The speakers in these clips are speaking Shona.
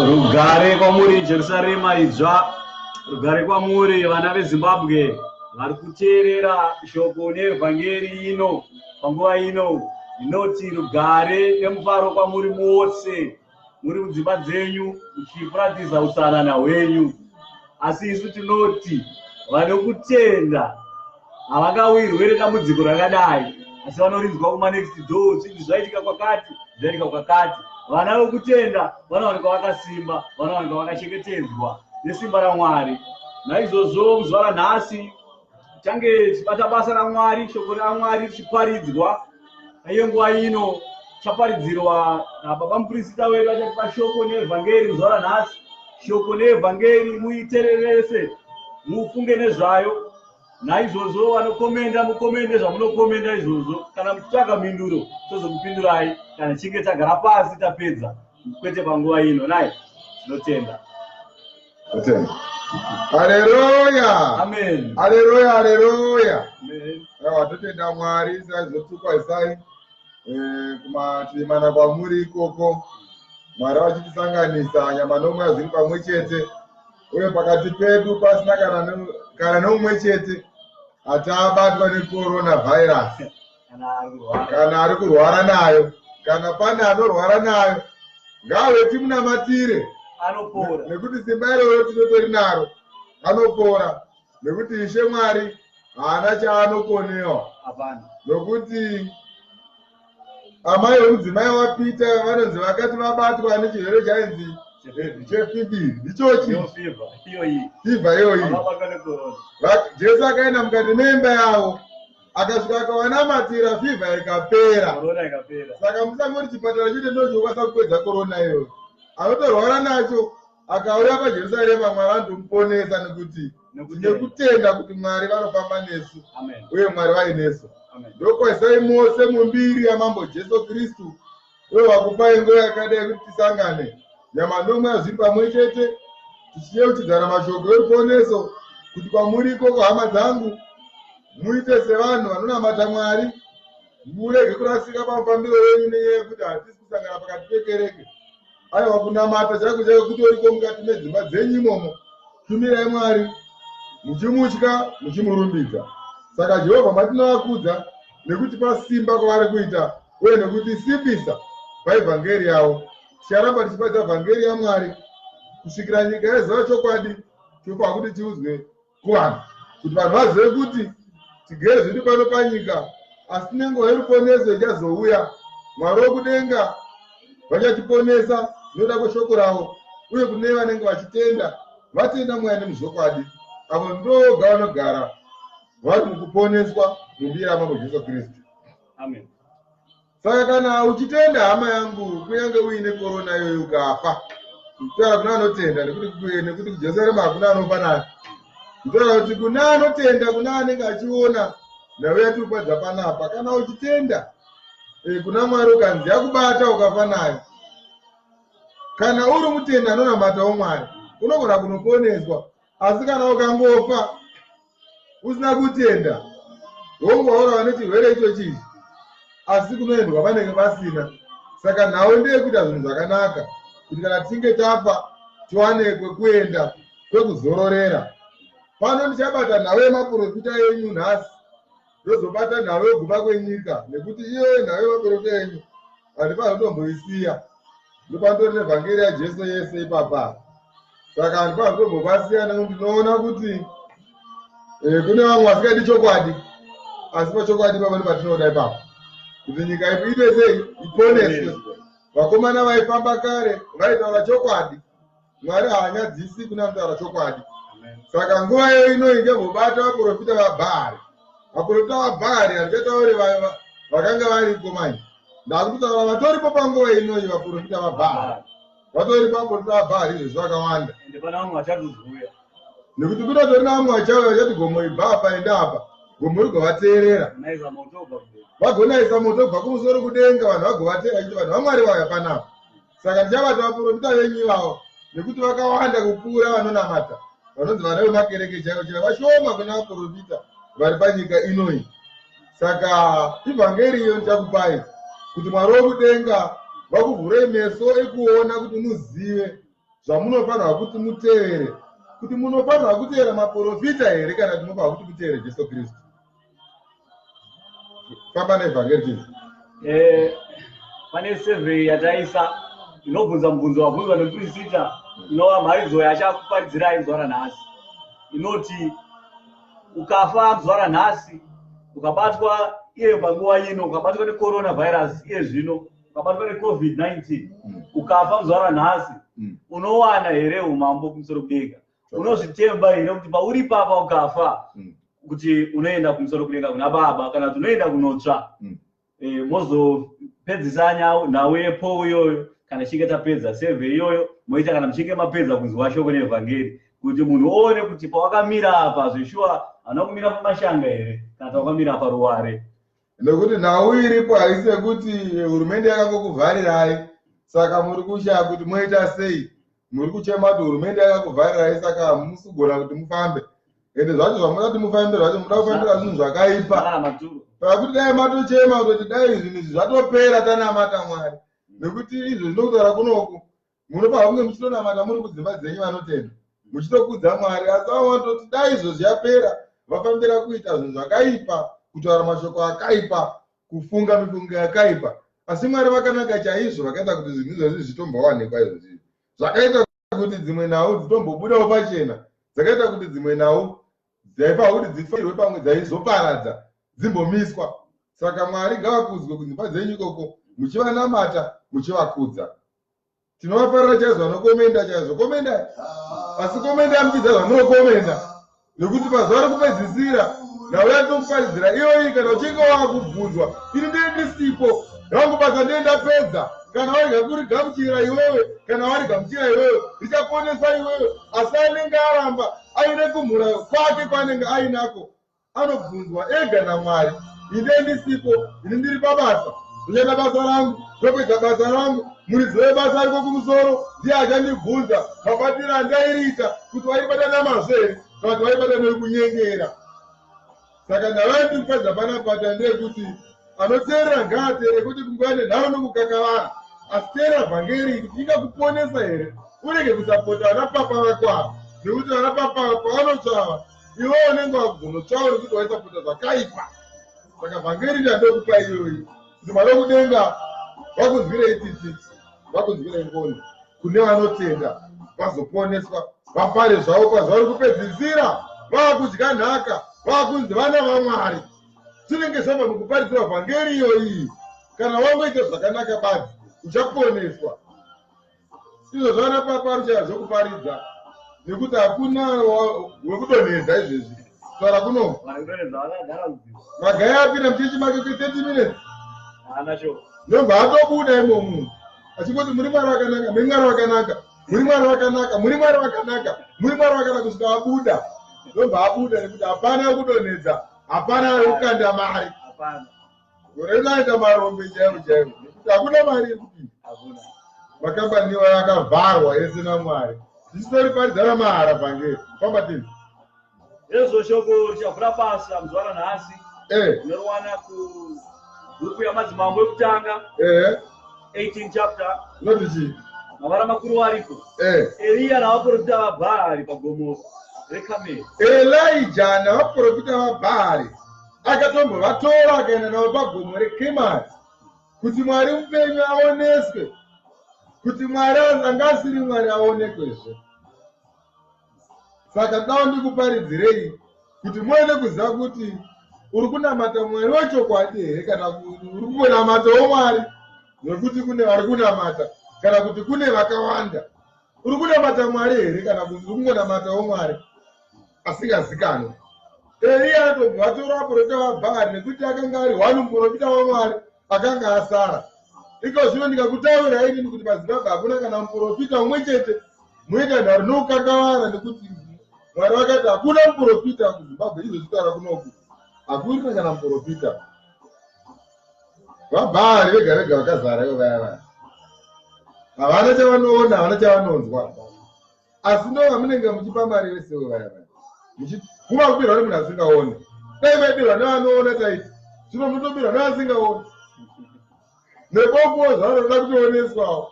Rugare kwa muri Jerusalema idzva, rugare kwa muri vana veZimbabwe vari kuteerera shoko nevhangeri ino panguva ino inoti rugare nemufaro kwa muri mose muri mudzimba dzenyu muchifuratidza utsanana hwenyu. Asi isu tinoti vane kutenda havangawirwe nedambudziko rakadai, asi vanorinzwa kuma next door, zvinhu zvaitika kwakati zvaitika kwakati. Vana vekutenda vanowanikwa vakasimba, vanowanikwa vakachengetedzwa nesimba raMwari. Naizvozvo muzuva ranhasi tichange tichibata basa raMwari, shoko raMwari richiparidzwa. Iyo nguva ino chaparidzirwa nababa muprista wedu achatipa shoko nevhangeri muzuva ranhasi. Shoko nevhangeri muitererese, mufunge nezvayo. Naizvozvo vanokomenda mukomende zvamunokomenda izvozvo. Kana muchitsvaga mhinduro tozokupindurai kana tichinge tagara pasi tapedza, kwete panguva ino. Nai tinotenda. Haleluya. Amen. Haleluya, haleluya. Amen. Watotenda Mwari saizvotukwaisai kumatimana kwamuri ikoko. Mwari vachitisanganisa nyama nomweya zviri pamwe chete, uye pakati pedu pasina kana nomwe chete atabatwa necorona virus, kana ari kurwara nayo, kana pane anorwara nayo, ngave timunamatire Anopora. nekuti simba iroro tinotori naro, anopora nekuti Ishe Mwari haana chaanokonewa. Nokuti amai vemudzimai wapita vanonzi vakati vabatwa nechirwere chainzi chefibhiri, ichochi fivha iyoyi. Jesu akaenda mukati memba yavo akasvika akavanamatira, fivha ikapera. Saka musangoti chipatara chete ndochokwanisa kupedza korona iyoyo. Anotorwara nacho akauya paJerusarema, Mwari anomuponesa nekuti nekutenda kuti Mwari vanofamba nesu uye Mwari vainesu. Ndokwaisai mose mumbiri yamambo Jesu Kristu, uye wakupai nguva yakadai kuti tisangane nyama nomweya zviri pamwe chete, tichiyeuchidzana mashoko eruponeso, kuti kwamuri ikoko hama dzangu muite sevanhu vanonamata Mwari, murege kurasika pamufambiro wenyu nenyaya yekuti hatisi kusangana pakati pekereke. Aiwa, kunamata chako chako kutoriko mukati medzimba dzenyu imomo. Shumirai Mwari muchimutya muchimurumbidza. Saka Jehovha matinovakudza nekutipa simba kwavari kuita, uye nekutisimbisa paevhangeri yavo. Ticharamba tichiparidza vhangeri yaMwari kusvikira nyika yeziva chokwadi chopa kuti tiudzwe kuvanhu, kuti vanhu vazive kuti tigere zvedu pano panyika, asi nenguva yeruponeso ichazouya. Mwari wokudenga vachatiponesa nokuda kweshoko ravo, uye kune vanenge vachitenda vatenda mweya nemuzvokwadi, avo ndoga vanogara vari mukuponeswa mumbiri yamambo Jesu Kristu. Amen. Saka kana uchitenda hama yangu, kunyange uine korona iyoyo ukafa, kutaura kuna anotenda, nekuti kuJerusarema hakuna anofa naye. Kutaura kuti kuna anotenda, kuna anenge achiona nawe yatikupadza panapa kana uchitenda kuna Mwari ukanzi yakubata ukafa nayo. Kana uri mutenda anonamatawo Mwari unogona kunoponeswa, asi kana ukangofa usina kutenda wongoora vane chirwere icho chichi, asi kunoendwa vanenge vasina. Saka nhau ndeyekuita zvinhu zvakanaka kuti kana tichinge tafa tiwane kwekuenda kwekuzororera. Pano ndichabata nhau yemaprofita yenyu nhasi, ndozobata nhau yeguma kwenyika, nekuti iyo nhau yemaprofita yenyu handipazotomboisiya. Ndopandori nevhangeri yaJesu yese ipapa. Saka handipazotombopasiya nekuti ndinoona kuti kune vamwe vasingadi chokwadi, asi pachokwadi papa ndopatinoda ipapa kuti nyika iite sei iponeswe. Vakomana vaifamba kare vaitaura chokwadi, Mwari haanyadzisi kuna mutaura chokwadi. Saka nguva iyo inoinge vobata vaprofita vaBhaari. Vaprofita vaBhaari handitaure vakanga varipo manje, ndakutaura vatoripo panguva inoi vaprofita vaBhaari. Vatoripo vaprofita vaBhaari izvezvi vakawanda, nekuti kunotorina vamwe vachauya vachati gomo ibva apa enda apa, gomo rigovateerera vagonaisa moto kubva kumusoro kudenga, vanhu vagovateera kuti vanhu vaMwari vauya panapa. Saka ndichabata vaprofita venyu ivavo, nekuti vakawanda kupfuura vanonamata, vanonzi vana vemakereke chaivo chaivo, vashoma kuna vaprofita vari panyika inoi. Saka ivhangeri iyo ndichakupai kuti Mwari wokudenga vakuvhurei meso ekuona kuti muzive zvamunofanirwa kuti mutevere, kuti munofanirwa kutevera maprofita here kana kuti munofanirwa kuti mutevere Jesu Kristu. Famba nevhangeri chizi. Pane survey yataisa inobvunza mubvunzo wabvunzwa nemuprofita inova mharidzo yachakuparidzirai zuva ranhasi. Inoti ukafa zuva ranhasi, ukabatwa iye panguva ino, ukabatwa necoronavirus iye zvino, ukabatwa neCovid-19, ukafa zuva ranhasi, unowana here umambo kumusoro kudenga? Unozvitemba here kuti pauri papa ukafa kuti unoenda kumusoro kudenga kuna Baba, kana kuti unoenda kunotsva mozopedzisa nhau yepo iyoyo? Kana tichinge tapedza survey iyoyo moita kana muchinge mapedza kunzwa shoko nevhangeri, kuti munhu oone kuti pawakamira apa zveshuwa hana kumira pamashanga here kana kuti wakamira paruware. Nekuti nhau iripo haisi yekuti hurumende yakangokuvharirai saka muri kushaya kuti moita sei, muri kuchema kuti hurumende yakakuvharirai saka hamusi kugona kuti mufambe. Ende zvacho zvamuda kuti mufambe zvacho muda kufambira zvinhu zvakaipa, pakuti dai matochema kuti dai zvinhu izvi zvatopera tanamata Mwari. Nekuti izvo zvinokutaura kunoku munofanira kunge muchitonamata muri kudzimba dzenyu vanotenda, muchitokudza Mwari. Asi vamwe vanototi dai izvo zvapera vafambira kuita zvinhu zvakaipa, kutaura mashoko akaipa, kufunga mifungo yakaipa. Asi Mwari vakanaka chaizvo, vakaita kuti zvinhu izvozvi zvitombowanikwa izvozvi, zvakaita kuti dzimwe nhau dzitombobudawo pachena, dzakaita kuti dzimwe nhau dzaipa kuti dzifirwe pamwe dzaizoparadza dzimbomiswa. Saka Mwari ngavakudzwe kudzimba dzenyu ikoko, muchivanamata muchivakudza. Tinovafarira chaizvo vanokomenda chaizvo, komenda asi komenda muchidza zvamunokomenda, nekuti pazuva rekupedzisira nhau yatokuparidzira iyoyi. Kana uchinge wakubvunzwa ini ndisipo, rangobasa ndendapedza, kana wariga kurigamuchira iwewe, kana warigamuchira iwewe richaponesa iwewe. Asi anenge aramba aine kumhura kwake kwanenge ainako, anobvunzwa ega naMwari, ine ndisipo, ini ndiri pabasa, ndichaita basa rangu, ndopedza basa rangu, muridzi webasa ariko kumusoro ndiye achandibvunza mabatiro andairiita, kuti waibata namazvo here kana kuti waibata nekunyengera. Saka ndavai ndikufadza panapata ndeyekuti anoteerera ngaateere, kuti kunguva nenhau nokukakavara, asi teerera vhangeri kuti ingakuponesa here, urege kusapota vanapapa vako ava, nekuti vanapapa pavanotsvava iwe unenge wakuzonotsvawo nekuti waisapota zvakaipa. Saka vhangeri ndandokupa iyoyi kuti Mwari wokudenga vakunzwirei tsitsi, vakunzwirei ngoni kune vanotenda vazoponeswa, vapare zvavo pazuva rekupedzisira, vakudya nhaka, vakunzi vana vaMwari. Tinenge zvabva mukuparidzira vhangeri iyoyi. Kana wangoita zvakanaka badzi uchaponeswa. Izvo zvana papa ruchaya zvokuparidza, nekuti hakuna wekudonhedza izvezvi. Taura kuno magaya apinda muchechi make kwe30 minutes ndobva atobuda imomo achingoti muri Mwari wakanaka, muri Mwari wakanaka, muri Mwari wakanaka, muri Mwari wakanaka, muri Mwari wakanaka, kusvika abuda ndobva abuda, nekuti hapana wekudonhedza hapana ukanda mari. Hapana. Unaita marombe jeu. Hakuna mari kuti. Hakuna. Makambani yakavharwa esina mwari. Zvisori padzara mahara pangeri. Famba tini. Yezo shoko chavhura basa muzwana nhasi. Unowana kubhuku yamadzimambo ekutanga. 18 chapter. Notiji. Mavara makuru ariko. Elia navaprofita vaBhaari pagomo reKameri. Elijah navaprofita vaBhaari akatombovatora akaenda navo pagomo reKemari kuti Mwari mupenyu aoneswe, kuti Mwari anga asiri Mwari aonekwezve. Saka dao ndikuparidzirei kuti muende kuziva kuti uri kunamata Mwari wechokwadi here kana kuti uri kunamatawo Mwari nokuti kune vari kunamata kana kuti kune vakawanda. Uri kunamata Mwari here kana kuti uri kunamatawo Mwari asingazikanwi. Elia atobvatora vaprofita vaBhaari nekuti akanga ari one muprofita waMwari akanga asara. Iko zvino ndikakutaurirai inini kuti paZimbabwe hakuna kana muprofita umwe chete. Muita nharo noukakavara nekuti Mwari vakati hakuna muprofita kuZimbabwe izozvitaura kunoku. Hakurina kana muprofita. VaBhaari vega vega vakazara ivo vaya. Havana chavanoona, havana chavanonzwa. Asi ndo vamunenge muchipa mari vesevo vaya. Kuma kubirwa nemunhu asingaoni. Dai maibirwa nevanoona taiti. Zvino mutobirwa nevasingaoni. Nekokuwo zvavanoda kutooneswawo.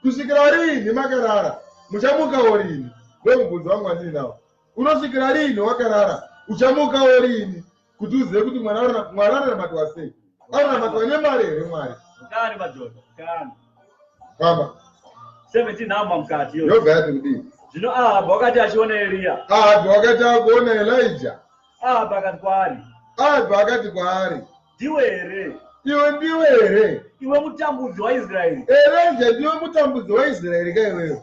Kusvikira riini makarara? Muchamukawo riini? Ndomubvunzo wangu wandiri nawo. Unosvikira riini wakarara? Uchamukawo riini? Kuti uzive kuti Mwari anonamatwa sei? Anonamatwa nemari here Mwari? Mukani madhodha, mukani. Famba. 17 namba mukati yo. Yobva yati kudii? Zvino Ahabhu wakati achiona Elia. Ahabhu wakati akuona Elijah. Ahabhu akati kwaari. Ahabhu akati kwaari. Ndiwe here? Iwe ndiwe here? Iwe mutambudzi waIsraeri. Elijah ndiwe mutambudzi waIsraeri kaiwewe.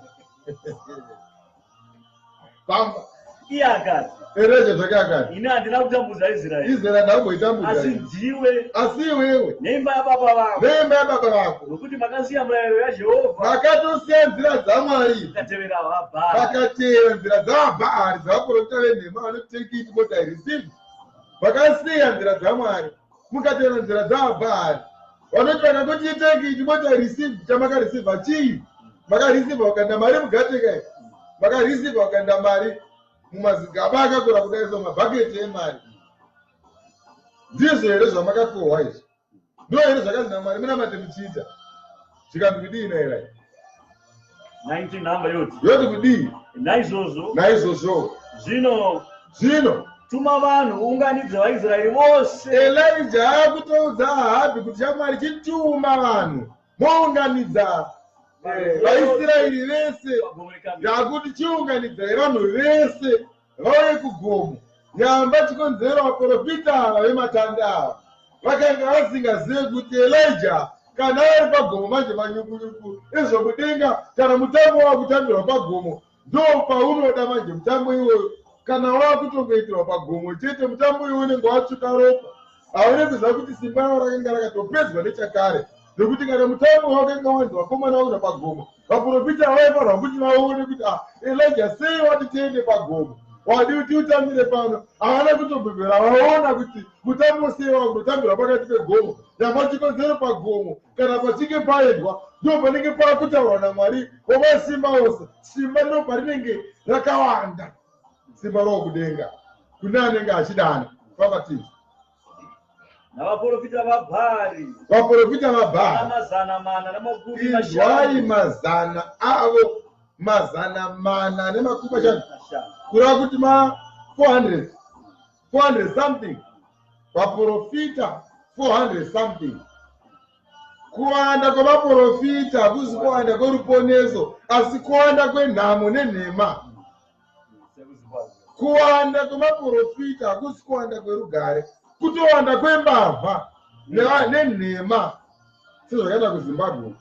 Famba. Iye akati. Elijah zvake akati. Ini handina kutambudza Israeri. Israeri ndakamboitambudza. Asi ndiwe. Asi iwewe. Neimba yababa vako. Neimba yababa vako. Nokuti makasiya murayiro yaJehovha. Makatosiya nzira dzaMwari. Mukatevera vaBhaari. Makatevera nzira dzavaBhaari dzavaprofita venhema vanoti what I received. Makasiya nzira dzaMwari. Mukatevera nzira dzavaBhaari. Vanoti vakangoti take what I received. Chamakareceiva chii? Makareceiva wakanda mari mugateka. Makareceiva wakanda mari mumazigaba akakura kudai somabhaketi emari. Ndizvo here zvamakakohwa izvi? Ndo here zvakanzi naMwari munamate muchiita? Zvikanzi kudii naerai? 19 namba yoti. Yoti kudii? Naizvozvo. Zvino tuma vanhu unganidze vaIsraeri vose. Elijah akutoudza Ahabhu kuti chaMwari chituma vanhu mounganidza vaIsraeri vese. Ndakuti chiunganidzai vanhu vese vauye kugomo. Nyamba chikonzero vaprofita ava vematanda ava vakanga vasingazive kuti Elijah kana ari pagomo manje manyukunyuku ezvokudenga kana mutambo wakutambirwa pagomo ndo paunoda manje mutambo iwoyo. Kana wakutongoitirwa pagomo chete mutambo iwoyo unenge watsvuka ropa. Haune kuziva kuti simba ravo rakanga rakatopedzwa nechakare. Nokuti kana mutambo wakanga wanzi vakomana vakuda pagomo vaprofita vaifanirwa kuti vaone kuti Elijah sei wati tiende pagomo. Wadi kuti utambire pano. Havana kutobvera vaona kuti mutambo sei wakutambirwa pakati pegomo. Nyamba chikonzero pagomo kana pachinge paendwa ndo panenge pakutaurwa naMwari wamasimba ose. Simba ndo parinenge rakawanda. Simba rokudenga kune anenge achidana. Pakati navaprofita vaBhaari. Vaprofita vaBhaari. Mazana mana namakumi mashanu. Mazana avo. Mazana mana nemakumi mashanu. Kurava kuti 400 something. Vaprofita 400 something. Kuwanda kwavaprofita hakusi kuwanda kweruponeso asi kuwanda kwenhamo nenhema. Kuwanda kwemaprofita hakusi kuwanda kwerugare kutowanda kwembavha nenhema. Sezvakaenda kuZimbabwe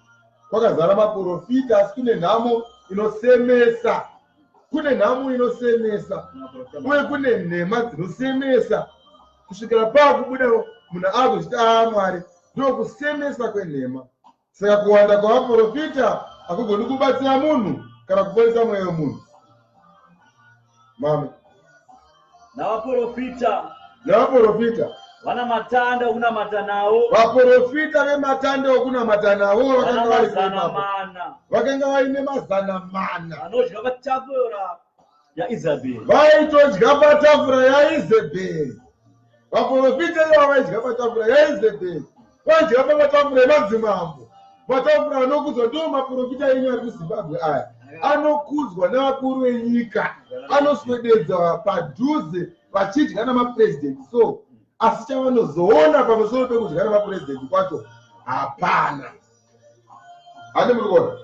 kwakazara maprofita asi kune nhamo inosemesa. Kune nhamo inosemesa uye kune nhema dzinosemesa kusvikira pakubuda munhu agochiti Mwari ndo kusemesa kwenhema. Saka kuwanda kwavaprofita hakugoni kubatsira munhu kana kuponesa mweya wemunhu. Mama. Navaprofita navaprofita vana matanda kunamata nawo, vaprofita vematanda okunamata navo vana vakanga vari mazana kuipapo mana vakanga vaine mazana mana vanodya patafura yaIzabheri. vaitodya patafura yaIzebheri. Vaprofita ivo vaidya patafura yaIzebheri, vaidya pamatafura emadzimambo, matafura anokudzwa. Ndo maprofita enyu ari kuZimbabwe aya anokudzwa nevakuru venyika, anoswededzwa padhuze vachidya namapurezidendi. So asi chavanozoona pamusoro pekudya namapurezidendi kwacho hapana. Handi muri kuona,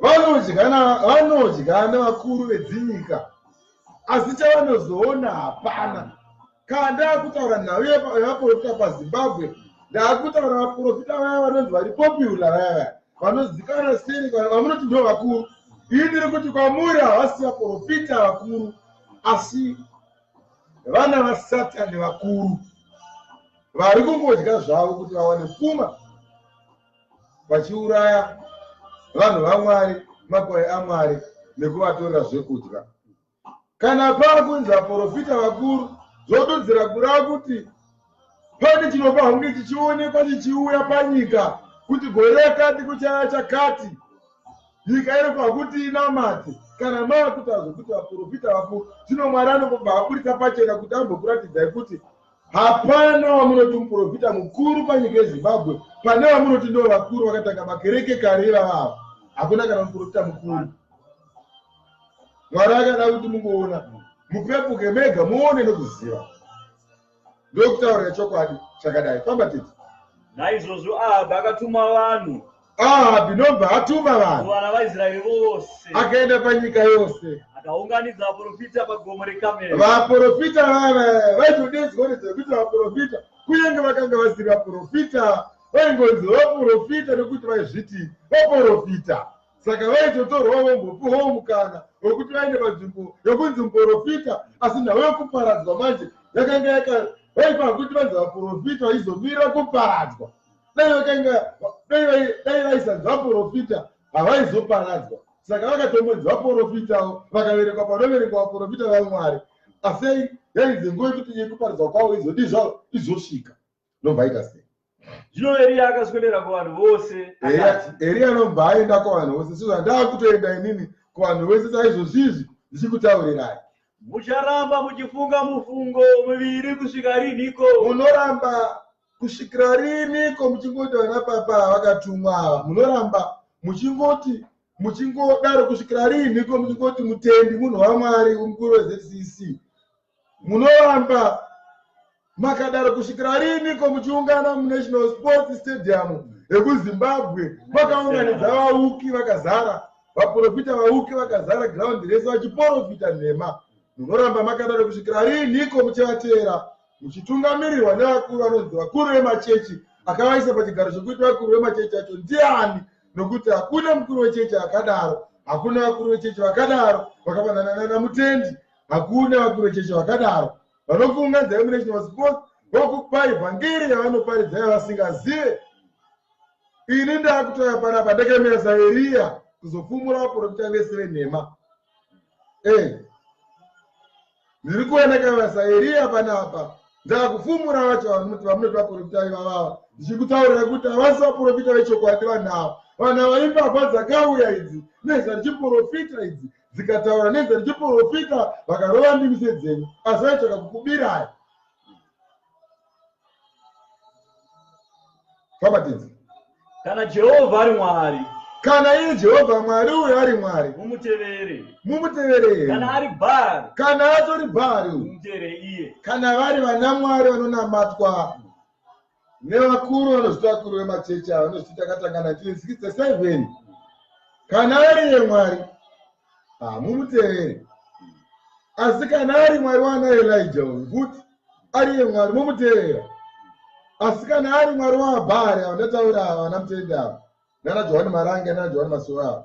vanodya nevakuru vedzinyika, asi chavanozoona hapana. Kana ndakutaura nhau yevaprofita paZimbabwe, ndakutaura vaprofita vaya vanonzi vari popular vaya vanozikanwa sei, vamunoti ndo vakuru. Ini ndiri kuti kwamuri havasi vaprofita vakuru, asi vana vasatani vakuru vari kungodya zvavo kuti vawane pfuma, vachiuraya vanhu vaMwari, makwai aMwari, nekuvatorera zvekudya. Kana pakunzi vaprofita vakuru, zvodudzira kurava kuti pane chinopa hunge chichionekwa chichiuya panyika kuti gore rakati kuchaya chakati, nyika inopa kuti inamate. Kana maakutazo kuti vaprofita vakuru, zvino Mwari anobva aburitsa pachena kuti ambokuratidzai kuti hapana wamunoti muprofita mukuru panyika yeZimbabwe pane wamunoti ndo vakuru vakatanga makereke kare ivavavo. Hakuna kana muprofita mukuru. Mwari akada kuti mungoona mupepuke mega muone nekuziva. Ndokutaurira chokwadi chakadai. Famba tete. Naizvozvo Ahabhi akatuma vanhu, Ahabhi nobva atuma vanhu vana vaIsraeri vose, akaenda panyika yose, akaunganidza vaprofita pagomo reKameri. vaprofita vava vaitodedzwa kuti vaprofita, kunyange vakanga vasiri vaprofita, vaingonzi vaprofita nekuti vaizviti vaprofita. Saka vaitotorwa vombopuwawo mukana wekuti vaende panzvimbo yokunzi muprofita, asi nhau yekuparadzwa manje yakanga vaipa kuti vanzi vaprofita vaizomira kuparadzwa. Dai vaisanzi vaprofita havaizoparadzwa. Saka vakatombonzi vaprofitawo, vakaverekwa panoverekwa vaprofita vaMwari. Asi yainzi nguva yekuti yekuparadzwa kwavo izodi zvavo izosvika. Nobva aita sei? Zvino Eria akaswedera kuvanhu vose akati, Eria anobva aenda kuvanhu vose. Sezvo ndakutoenda inini kuvanhu vose saizvozvizvi ndichikutaurirai. mucharamba muchifunga mufungo miviri kusvika rinhiko? Munoramba kusvikira riniko muchingoti vana papa vakatumwa ava? Munoramba muchingodaro kusvikira rinhiko muchingoti mutendi munhu waMwari mukuru weZCC? Munoramba makadaro kusvikira riniko muchiungana muNational Sports Stadium yekuZimbabwe, vakaunganidza vauki vakazara, vaprofita vauki vakazara ground rese vachiprofita nhema? Munoramba makadaro kusvikira rinhiko muchivatera, muchitungamirirwa nevakuru vanonzi vakuru vemachechi, akavaisa pachigaro chokuti vakuru vemachechi acho ndiani? Nokuti hakuna mukuru wechechi akadaro, hakuna vakuru vechechi vakadaro vakafanana namutendi, hakuna vakuru vechechi vakadaro vanokuunganidzai muNational Sports vokupai vhangeri yavanoparidzai vasingazive. Ini ndakutoya panapa ndakamira saEria kuzofumura vaprofita vese venhema. Ndiri kuenda kamira saEria panapa ndakufumura vacho vamunoti vaprofita ivavava, ndichikutaurira kuti havasi vaprofita vechokwadi vanhu ava. Vanhu ava imbavha dzakauya idzi nezvarichiprofita idzi dzikataura nezvarichiprofita vakarova ndimi sedzenyu, asi vaitsvaka kukubirai. Famatinzi. Kana Jehovha ari Mwari, kana iye Jehovha Mwari uyo ari Mwari, mumutevere. Kana ari Bhaari, kana atori Bhaari, mumutevere iye. Kana vari vana Mwari vanonamatwa nevakuru vanozviti vakuru vemachechi ava vanozviti takatanga 1967, kana ari iye Mwari mumutevere. Asi kana ari Mwari wana Elijah kuti ari iye Mwari mumutevera. Asi kana ari Mwari waBhaari ndataura ava vanamutende ava nana Johani Marange nana Johani Masuva,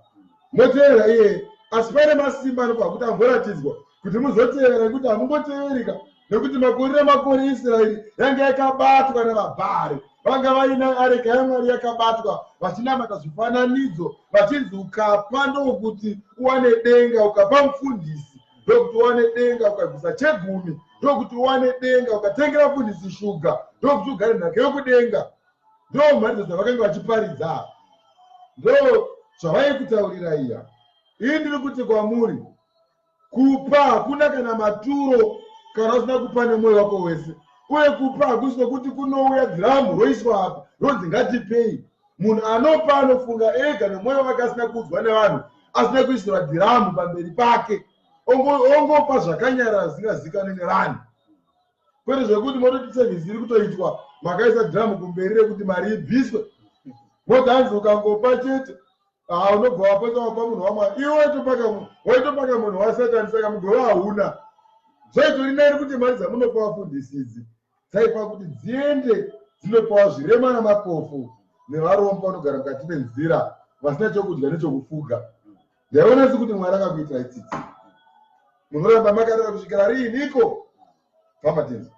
mutevera iye. Asi pane masimba anobva kuti amboratidzwa kuti muzotevera, nekuti hamungoteverika, nekuti makore Israeri yange yakabatwa navaBhaari. Vanga vaina areka yaMwari yakabatwa vachinamata zvifananidzo, vachinzi ukapa ndokuti uwane denga, ukapa mufundisi ndokuti uwane denga, ukabvisa chegumi ndokuti uwane denga, ukatengera fundisi shuga ndokuti ugare nhaka yokudenga. Ndo mharidzo dzavakanga vachiparidza, ndo zvavaikutaurira iya. Iyi ndiri kuti kwamuri, kupa hakuna kana maturo kana usina kupa nemwoyo wako wese. Uye kupa hakusi nokuti kunouya dhiramu roiswa apa ronzi ngatipei. Munhu anopa anofunga ega nemwoyo wake asina kuudzwa nevanhu, asina kuisirwa dhiramu pamberi pake, ongopa zvakanyarara zvisingazivikanwi nevanhu. Kwete zvekuti mototi sevhisi iri kutoitwa makaisa dhiramu kumberi rekuti mari ibviswe. Motanzi ukangopa chete unobva wapotsa wapa munhu wamwari, iwe waitopaka munhu wasatani, saka mugove hauna. Zvoitorina iri kuti mari dzamunopa vafundisi idzi dzaipa kuti dziende dzinopawo zvirema namapofu nevarombo vanogara mukati menzira vasina chokudya nechokufuga. Ndaiona sekuti Mwari akakuitira itsitsi. Munoramba makarara kusvikira riiniko? Famba tenzi.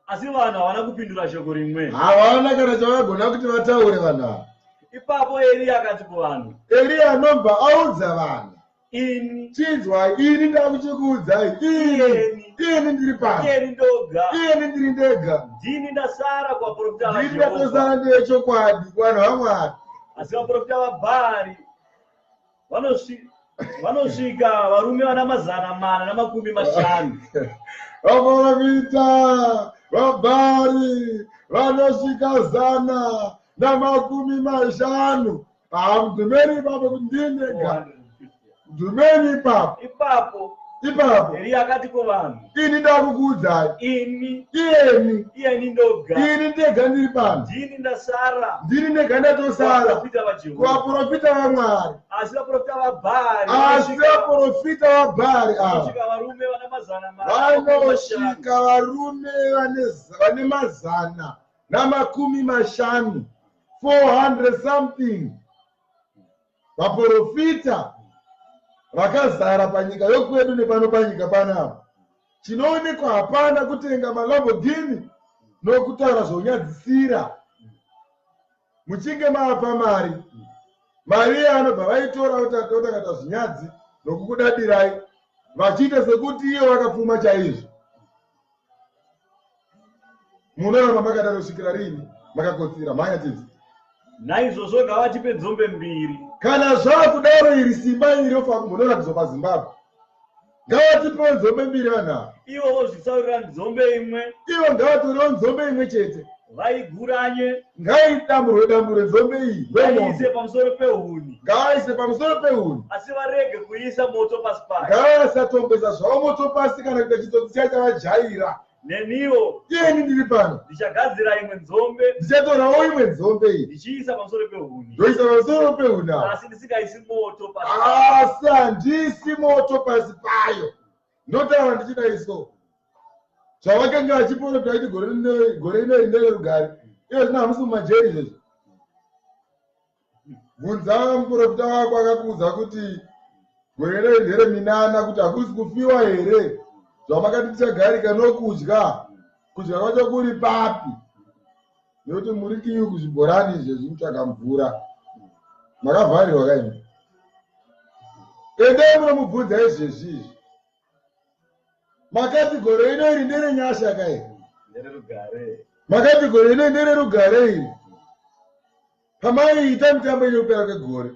Asi vanhu havana kupindura shoko rimwe. Havana kana chavagona kuti vataure vanhu ava. Ipapo Elia akati kuvanhu, Elia anobva audza vanhu, ini chinzwai, ini ndakuchikuudzai, ini ndiri pano, ini ndoga, ini ndiri ndega, ndini ndasara kuvaprofita ndini vaJehovha. ndatosara ndechokwadi kuvanhu vaMwari. Asi vaprofita vaBhaari vanosvika varume vana 450. Vaprofita vaBhaari vanosvika 150. Mdumeni ipapo kuti ndinega, mdumeni ipapo. Elia akati kuvanhu, Ini ndakukuudzai, ini ndoga, ini ndega ndiri pano, ndini ndasara ndini ndega ndatosara kuvaprofita vaJehovha. kuvaprofita vaMwari. Asi vaprofita vaBhaari Asi vaprofita vaBhaari ava vanosvika varume vana 450. vanosvika varume vane 150, 400 something. Vaprofita vakazara panyika yokwedu nepano panyika panapa. Chinoonekwa hapana kutenga maLamborghini nokutaura zvonyadzisira. Muchinge maapa mari anobva vaitora otakaita zvinyadzi nokukudadirai, vachiita sekuti iyo vakapfuma chaizvo. Munoramba makadaro kusvikira rini? Makakotsira mhanya tidzi. Naizvozvo ngavatipe nzombe 2. Kana zvakudaro iri simba iri munoratidzwa paZimbabwe, ngavatipewo nzombe 2 vanhu ava. Ivo vozvitsaurira nzombe imwe, Ivo ngavatorewo nzombe imwe chete, vaiguranye, ngaidamburwe nzombe iyi vaise pamusoro pehuni, ngavaise pamusoro pehuni, asi varege kuisa moto pasi payo. ngavasatombesa zvavo moto pasi kana kuita chitsotsi chavavajaira. Neniwo Ini ndiri pano, ndichagadzira imwe nzombe, ndichatorawo imwe nzombe iyi ndichiisa pamusoro pehuni, ndoisa pamusoro pehuni apa, asi ndisingaisi moto pasi payo. asi handisi moto pasi payo. Ndotaura ndichida iso zvavakanga vachiprofita kuti gore rineri ndererugare. Iyo zvino hamusi mumajeri izvezvo. Bvunza muprofita wako akakuudza kuti gore rineri ndereminana, kuti hakusi kufiwa here zvamakati tichagarika nokudya, kudya kwacho kuri papi? Nekuti muri kiyu kuzvibhorani izvezvi mutsvaga mvura, makavharirwa kaini. Endai munomubvunza izvezvi. Makati gore rineri nderenyasha kai? Ndererugare. Makati gore rineri ndererugare iri. Pamaiita mitambo inopera kwegore,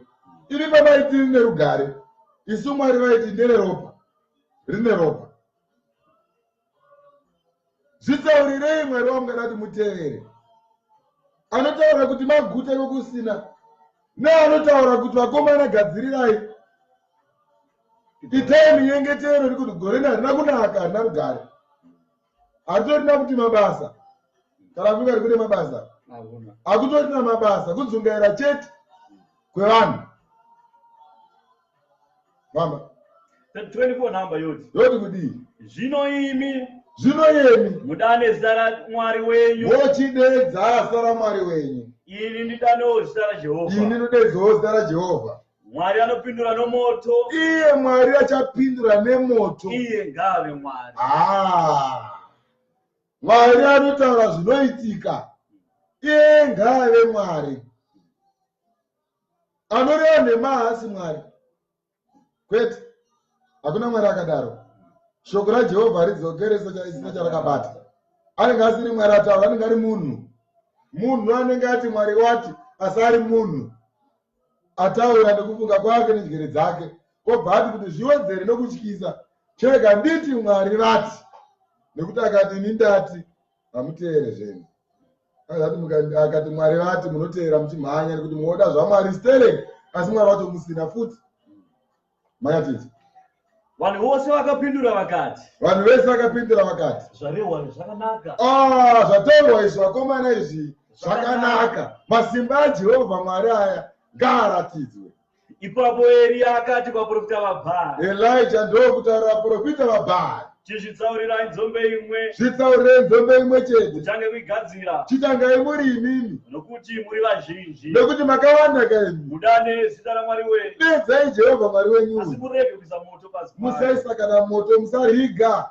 iri pamaiti rine rugare, isu Mwari vaiti ndereropa, rine ropa. Zvitsaurirei Mwari wamungada kuti mutevere. Anotaura kuti maguta nokusina, neanotaura kuti vakomana gadzirirai. Itai minyengetero iri kuti gore harina kunaka, harina rugare. Haritorina kuti mabasa, kana kunge ari kune mabasa, hakutorina mabasa, kudzungaira chete kwevanhu. Mamba 24 namba yoti kudii? zvino imi mudane zita raMwari wenyu, mochidedza zita raMwari wenyu, ini ndidanewo zita raJehovha. ini ndinodedzawo zita raJehovha. Mwari anopindura nomoto, Iye Mwari achapindura nemoto. iye ngave Mwari. Mwari anotaura zvinoitika, iye ngave Mwari. Anoreva nhema haasi Mwari, kwete, hakuna Mwari akadaro. shoko raJehovha ridzokerese chaisina charakabata. Anenge asiri Mwari ataura, anenge ari munhu. Munhu anenge ati Mwari wati, asi ari munhu. Ataura nekufunga kwake nenjere dzake. Obva ati kuti zviwedzere nokutyisa. Chega nditi Mwari vati. Nekuti akati ini ndati, hamuteere zvenyu. Akati Mwari vati munoteera muchimhanya nekuti munoda zvaMwari stereke, asi Mwari wacho musina futi. Mayatidzi. Vanhu vose vakapindura vakati. Vanhu vese vakapindura vakati. Zvarehwa zvakanaka. Zvataurwa izvi vakomana izvi zvakanaka. Masimba aJehovha Mwari aya ngaaratidzwe. Ipapo Eria akati kwaprofita vaBhaari. Elijah ndokutaurira vaprofita vaBhaari. Chizvitsaurirai nzombe imwe. Zvitsaurirei nzombe imwe chete. Mutange kuigadzira. Chitangai muri imimi. Nokuti muri vazhinji. Nekuti makawanda kaimi. Mudane zita raMwari wenyu. Dedzai Jehovha Mwari wenyu. Asi murege kuisa moto pasi paro. Musaisa kana moto, musariga.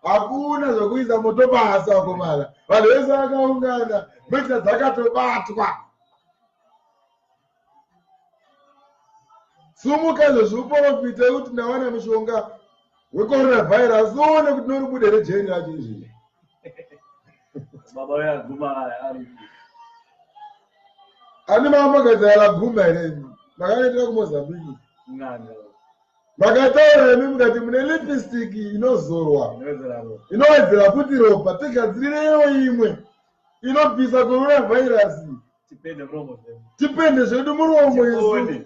Hakuna zvokuisa moto pasi vakomana. Vanhu vese vakaungana. Mhete dzakatobatwa. Sumuka zvezviuprofita kuti nawana mushonga weCoronavirus uone kuti nori bude rejeni racho izvi. Baba weyaguma ari. Ani mamakadzi alaguma here? Makaendera kuMozambique. Nganga. Makataura nemi mukati mune lipstick inozorwa. Inowedzera futi ropa. Tigadzireiwo imwe inobvisa Coronavirus. Tipende muromo. Tipende zvedu muromo yesu.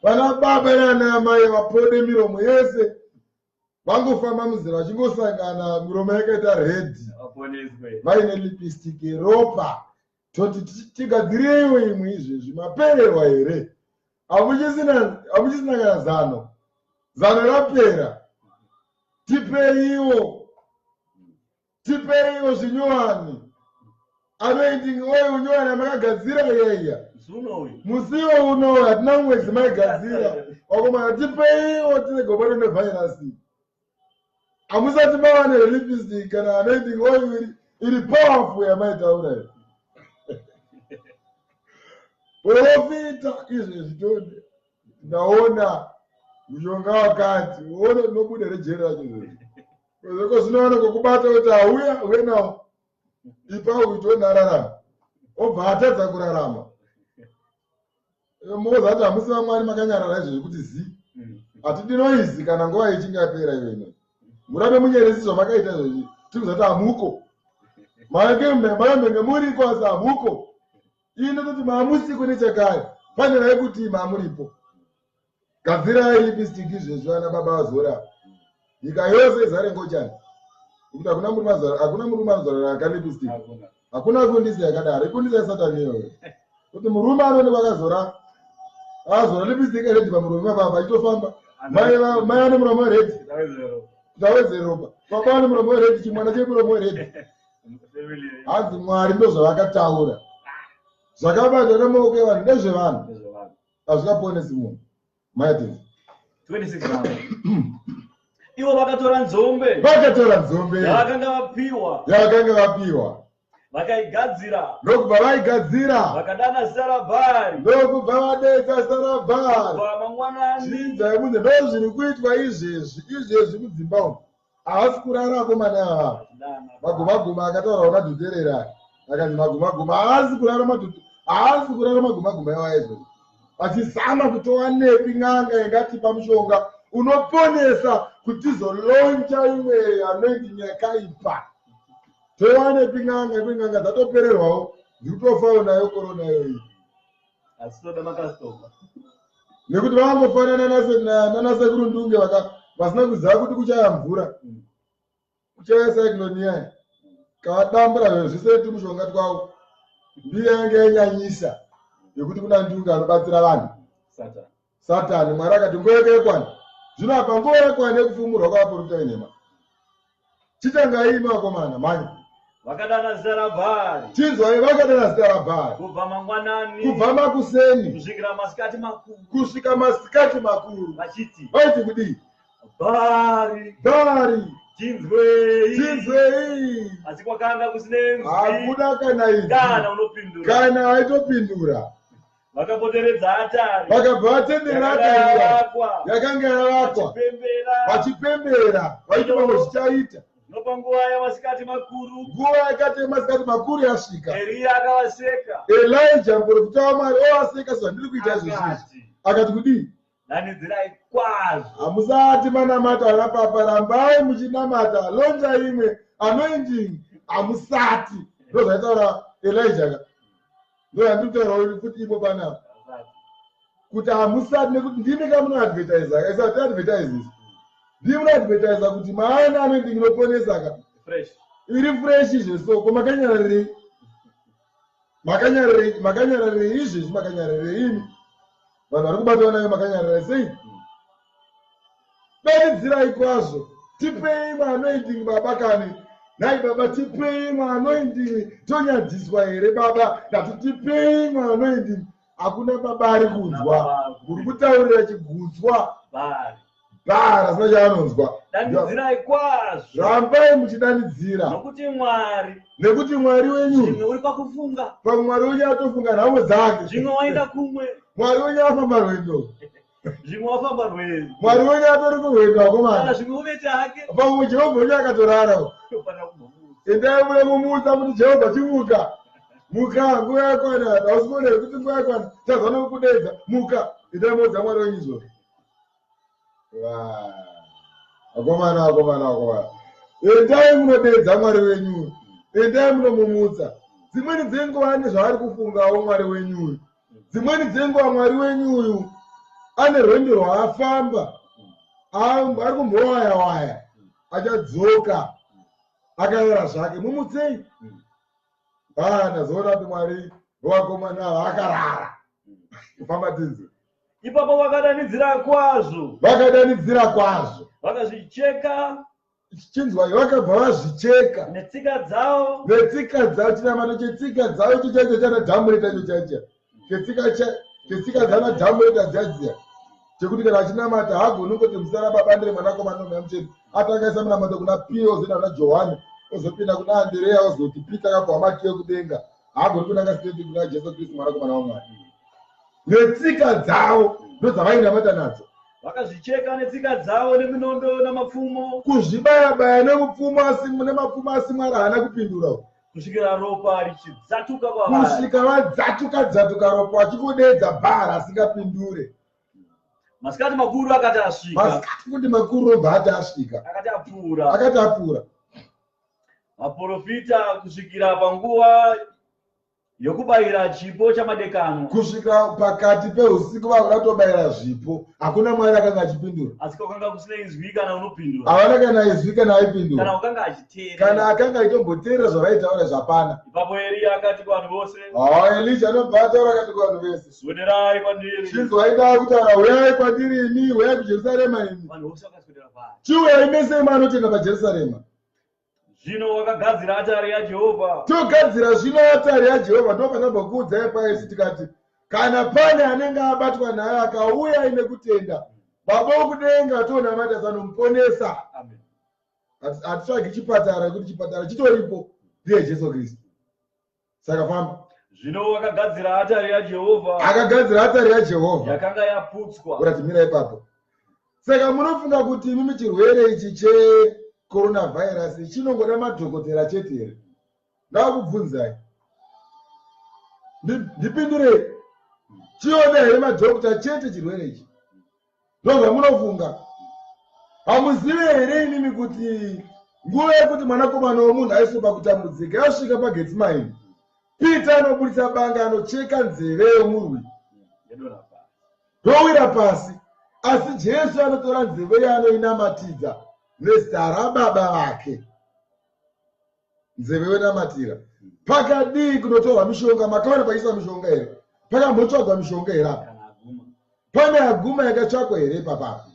Vana baba nana mai vapode miromo yese. Vangofamba muzera vachingosangana miromo yakaita red. Vaine lipstick ropa. Toti tigadzireiwo imwe izvezvi. Mapererwa here? Hamuchisina kana zano. Zano rapera. Tipeiwo zvinyowani. Anoiti oyo unyowani amakagadzira yeya. Musiwo uno hatina mwedzi maigadzira. Wakomana tipeiwo tinegobata nevhairasi. Hamusati mawane lipstick kana anoiti oyo iri powerful yamaitaura. Profita izvezvi tonde. Ndaona mushonga wakati uone nobude rejeri racho izvezvi. Kozoko zvinoona kokubata kuti hauya uye nawo. Ipapo utonararama. Obva atadza kurarama. Mozati hamusi vaMwari makanyarara izvezvi kuti zi. Hatidinoizi kana nguva ichinge yapera iyoino. Murabe munyeresi zvamakaita izvezvi. Tikuzati hamuko. Mayambenge muriko asi hamuko. Inototi maamusiko nechakare. Panorai kuti maamuripo. Gadzirai lipstick izvezvi vana baba vazora. Nyika yose izare ngochani. Nekuti hakuna murume anozorara akalipstick. Hakuna kundisi yakadaro. Ikundisa yasatani iyoyo. Kuti murume anoonekwa akazora. Azora lipstick red pamuromo baba achitofamba. Mai ane muromo red. Kutawedze ropa. Baba ane muromo red, chimwana chemuromo red. Hanzi Mwari ndozvavakataura. Zvakabata nemaoko evanhu ndezvevanhu. Hazvingaponesi munhu. Maitini. 26 Ivo vakatora nzombe. Yavakanga vapiwa. Vakaigadzira. Ndokubva vaigadzira. Vakadana zita raBhaari. Ndokubva vadedza zita raBhaari. Kubva mangwanani. Chidzai munze ndozviri kuitwa izvezvi mudzimba umu. Haasi kurara akomana ava. Magumaguma akataura unadhoterera. Akanzi magumaguma haasi kurara magumaguma iwaya izvezvi. Vachizama kutova nepi n'anga ingatipa mushonga unoponesa kuti tizolonja imwe anoiti nyakaipa. Tova nepi n'anga imwe n'anga dzatopererwawo dzikutofawo nayo korona iyoyi. Asi toda makastoma. Nekuti vangofanana nanasekuru Ndunge vasina kuziva kuti kuchaya mvura. Kuchaya cyclone iya. Kavadambura zviseti mushonga twavo. Ndiyo yange yenyanyisa. Yekuti kuna Ndunge anobatsira vanhu. Satani Mwari akati nguva yekwana. Zvino apa nguva yekwana yekufumurwa kwavaprofita venhema. Chitangai vakomana manya. Vakadana zita raBhaari. Chinzwai vakadana zita raBhaari. Kubva mangwanani. Kubva makuseni. Kusvikira masikati makuru. Kusvika masikati makuru. Vachiti. Vaiti kudii? Bhaari. Chinzwei. Asi kwakanga kusina nzwi. Hakuda kana izvi. Kana unopindura. Kana aitopindura. vakapoteredza atari, vakabva vatenderera atari yakanga yavakwa vachipembera vaiti vamwe zvichaita. nopanguva yamasikati makuru, Nguva yakati yemasikati makuru yasvika, Eria akavaseka Elijah muprofita wamwari ovaseka zvandiri kuita izvozvizvi. Akati kudii? danidzirai kwazvo. Hamusati manamata ana papa, rambai muchinamata. Lonja imwe anoindini hamusati. Ndozvaitaura Elijah. Ndoyandikutaura kuti ipo panapa kuti hamusati, nekuti ndimi kamunoadvertisa ka. Isati advertise ndimi munoadvertisa kuti maana anoindini inoponesa ka. Iri fresh izvesoko makanyararei? Makanyararei izvezvi? Makanyararei ini? Vanhu vari kubatwa nayo makanyarara sei? Danidzirai kwazvo, tipei maanoinding baba kani. Nhai baba, tipei maanoinding. Tonyadziswa here baba, ndati tipei maanoinding. Hakuna baba ari kunzwa, uri kutaurira chigutswa bhara asina chaanonzwa. Danidzirai kwazvo, rambai muchidanidzira, nekuti Mwari wenyu zvimwe uri pakufunga, pamwe Mwari wenyu atofunga nhamo dzake. zvimwe waenda kumwe, Mwari wenyu afamba rwendo, zvimwe wafamba rwendo, Mwari wenyu atori kurwendo kana akomana. zvimwe uvete hake. Pamwe Jehovha wenyu akatorara. Tofanira kumumutsa. Endai mune mumutsa kuti Jehovha chimuka. Muka, nguva yakwana. Hausimuone kuti nguva yakwana. Tazana kukudedza. Muka. Endai muudza Mwari wenyu izvozvo. Akomana. Endai munodedza Mwari wenyu. Endai munomumutsa. Dzimweni dzenguva ane zvaari kufungawo Mwari wenyu. Dzimweni dzenguva Mwari wenyu uyu ane rwendo rwaafamba. Ari kumbowaya-waya. Achadzoka. Akaera zvake. Mumutsei. Ndazoona kuti Mwari wevakomana ava akarara. Kufamba tinzi. Ipapo vakadanidzira kwazvo, vakazvicheka chinzwa vakabva vazvicheka netsika dzavo, chinamato chetsika dzavo icho chaicho chana dhamureta icho chaicha chetsika dzana dhamureta dzadziya chekuti kana achinamata hagoni kuti musara baba ndiri mwanakomana nomucheni atangaisa munamato kuna Pio ozenda kuna Johani ozopinda kuna Anderea ozoti Pita akabva Matiyo kudenga hagoni kunanga siteti kuna Jesu Kristu mwanakomana waMwari. Netsika dzavo ndodzavainamata nadzo. Vakazvicheka netsika dzavo neminondo namapfumo, kuzvibaya-baya nemapfumo asi Mwari haana kupindura. kusvikira ropa richidzatuka kwavari, kusvika vadzatuka ropa vachikudedza bhara asingapindure. masikati makuru akati asvika, masikati kuti makuru robva ati asvika, akati apfuura vaprofita kusvikira panguva yokubayira chipo chamadekano, kusvika pakati peusiku vakatobayira zvipo. Hakuna Mwari akanga achipindura, asi kwakanga kusina izwi kana unopindura, havana kana izwi kana aipindura, kana ukanga achiteerera, kana akanga aitomboteerera zvavaitaura zvapana. Ipapo Eria akati kuvanhu vose, Elija anobva ataura akati kuvanhu vese, swederai kwandiri. chinzwa aida kutaura, uyai kwandiri ini, uyai kuJerusarema ini. Vanhu vose vakaswedera pari. Chiuyai mese maanotenda paJerusarema. Zvino wakagadzira atari yaJehovha. Togadzira zvino atari yaJehovha. Ndopanamba kuudzai paisi tikati kana pane anenge abatwa naye akauya ine kutenda, Baba wokudenga tonamata sanomuponesa. Amen. Hatitsvagi chipatara kuti chipatara chitoripo ndiye Jesu Kristu. Saka famba. Zvino wakagadzira atari yaJehovha. Akagadzira atari yaJehovha yakanga yaputswa. Uratimira ipapo. Saka munofunga kuti mimi chirwere ichi coronavirus chinongoda madhokotera chete here? Ndakubvunzai. Ndipindure. Chiona here madhokota chete chirwere ichi? Ndobva munofunga. Hamuzivi here imimi kuti nguva yekuti mwanakomana womunhu aisoba kutambudzika yasvika paGetsemani, Pita anobudisa banga anocheka nzeve yomurwi ndowira pasi, asi Jesu anotora nzeve yaanoinamatidza nezita rababa vake. Nzeve yoinamatira. Pakadii kunotorwa mishonga? Makaona paiswa mishonga here? Pakambotsvagwa mishonga here apa? Pane aguma yakatsvakwa here papa?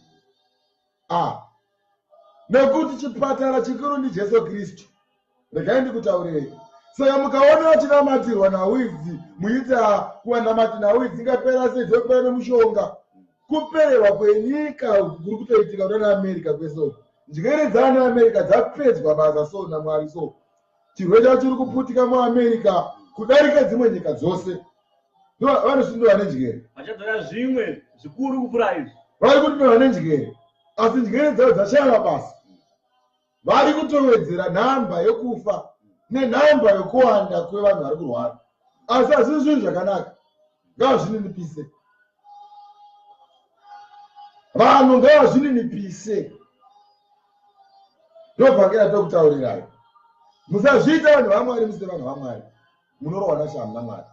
Nekuti chipatara chikuru ndi Jesu Kristu. Regai ndikutaurirei. Saka mukaona vachinamatirwa nawidzi, muita kuwanamati nawidzi ingapera sei dzopera nemushonga. Kupererwa kwenyika kuri kutoitika kuna Amerika kwese. Njere dzana Amerika dzapedzwa basa so naMwari so. Chirwere chacho chiri kuputika muAmerika kudarika dzimwe nyika dzose. vanosvindwa nenjere. Vachadzora zvimwe zvikuru kupfuura izvi. Vari kutopindwa nenjere, asi njere dzavo dzashaya basa. Vari kutowedzera nhamba yekufa nenhamba yokuwanda kwevanhu vari kurwara. Asi hazvisi zvinhu zvakanaka. Ngavazvininipise. Vanhu ngavazvininipise. Ndobva tokutaurirai. Musazviita vanhu vaMwari musite vanhu vaMwari. Munorohwa shamhu naMwari.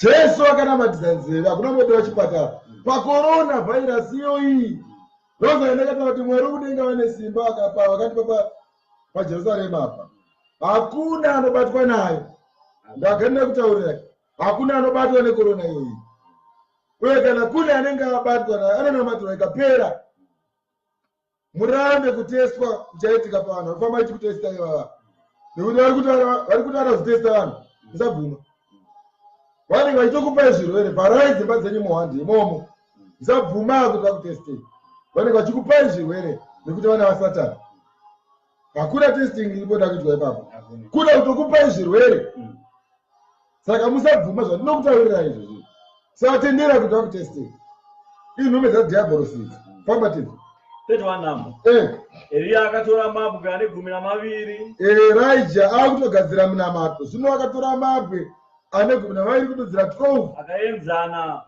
Jesu akanamatidza nzeve hakunambodiwa chipatara. Pakorona virus iyoyi. Ndozaenda kataura kuti Mwari kudenga vane simba vakatipa paJerusarema apa. Hakuna anobatwa nayo. Ndaganira kutaurirai. Hakuna anobatwa nekorona iyoyi. Uye kana kune anenge abatwa nayo anonamatirwa ikapera. Murambe kutestwa kuchaitika pavanhu. Vafamba ichikutesta ivava. Nekuti vari kuti varazotesta vanhu. Musabvuma. Vanenge vachitokupai zvirwere. Parai dzimba dzenyu muhandi imomo. Musabvuma kuti vakutestei. Vanenge vachikupai zvirwere nekuti vana vaSatani. Hakuna testing iripoda kuitwa ipapo. Kuda kutokupai zvirwere. Saka musabvuma zvandinokutaurira izvozvo. Satendera kuti vakutestei. Iyi nhume dzadhiabhorosi. Famba tizvo. Elia akatora mabwe ane 12. Elijah akutogadzira minamato. Zvino akatora mabwe ane 12 kutodzira 12. Akaenzana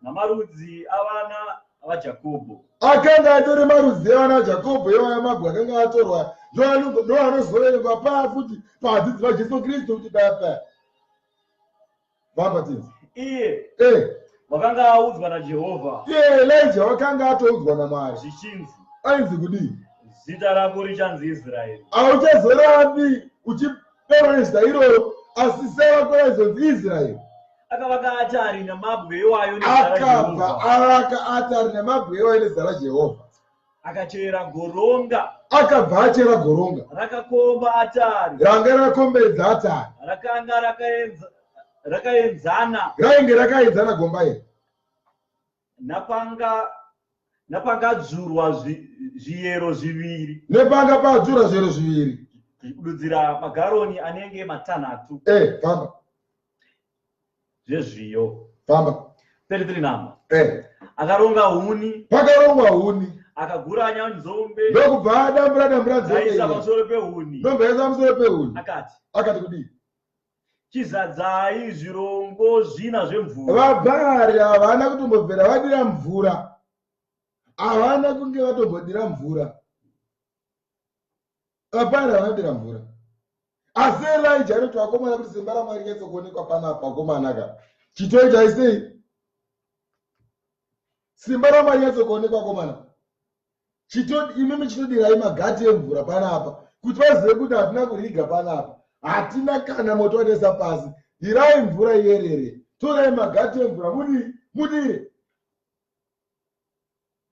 namarudzi avana vaJakobho. Akanga atore marudzi evana vaJakobho evana mabwe akanga atorwa. Ndo anozoverengwa paya futi padzidzi vaJesu Kristu kuti dapa. Baba tinzi. Iye. Wakanga audzwa naJehovha. Elijah wakanga atoudzwa naMwari. Zvichinzi. Ainzi kudii? Zita rako richanzi Israeri. Hauchazorambi uchipewa nezita iroro, asi zita rako raizonzi Israeri. Akavaka atari namabwe iwayo nezita raJehovha. Akavaka atari namabwe iwayo nezita raJehovha. Akachera goronga. Akabva achera goronga. Rakakomba atari. Ranga rakakomberedza atari. Rakanga rakaenzana. Rainge rakaenzana gomba iri. Napakadzurwa zviyero zviviri. Nepanga padzura zviyero zviviri. Kududzira magaroni anenge 6. Famba. Zvezviyo. Famba. 33 namba. Akaronga huni. Pakarongwa huni. Akaguranya nzombe. Ndokubva adambura nzombe. Aisa pamusoro pehuni. Ndombe yaisa pamusoro pehuni. Akati kudii? Chizadzai zvirongo 4 zvemvura. Vabhari havana kutombobvera vadira mvura. Havana kunge vatombodira mvura. Vabhari havadira mvura. Asi Elijah anoti vakomana kuti simba raMwari rikazokuonekwa panapa vakomana ka. Chitoita isei? Simba raMwari rikazokuonekwa vakomana. Imimi chitodirai magati emvura panapa. Kuti vazive kuti hatina kuriga panapa. Hatina kana moto wanesa pasi. Dirai mvura iyerere. Torai magati emvura. Mudire.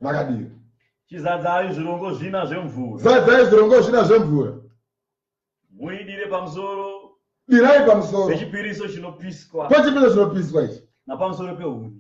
Makadira. Chizadzai zvirongo 4 zvemvura. Zadzai zvirongo 4 zvemvura. Muidire pamusoro. Dirai pamusoro. Pechipiriso chinopiswa. Pechipiriso chinopiswa ichi. Napamusoro pehuni.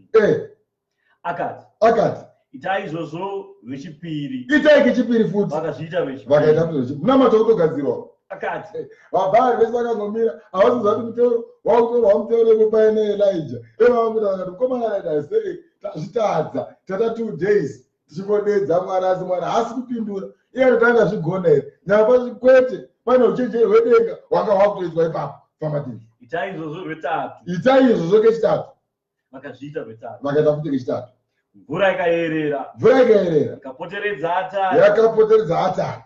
Akati. Itai izvozvo vechipiri. Itai kechipiri futi. Vakazviita vechipiri. Vakaita vechipiri. Munamato kutogadzirwa. Akati. Vabhari vese vakangomira. Havasi zati mutoro. Wakutorwa mutoro wekupa ine Elijah. Vanguti vakati mukomana daisei tazvitadza. Tata 2 days. Tichimbodedza Mwari asi Mwari haasi kupindura. Iye anotanga zvigona here. Nyamba zvikwete. Pane uchenjeri hwedenga wanga wakutoitwa ipapo. Famba tizvo. Itai izvozvo rwetatu. Itai izvozvo kechitatu. Vakazviita rwetatu. Vakaita futi kechitatu. Mvura ikayerera. Ikapoteredza atari. Yakapoteredza atari.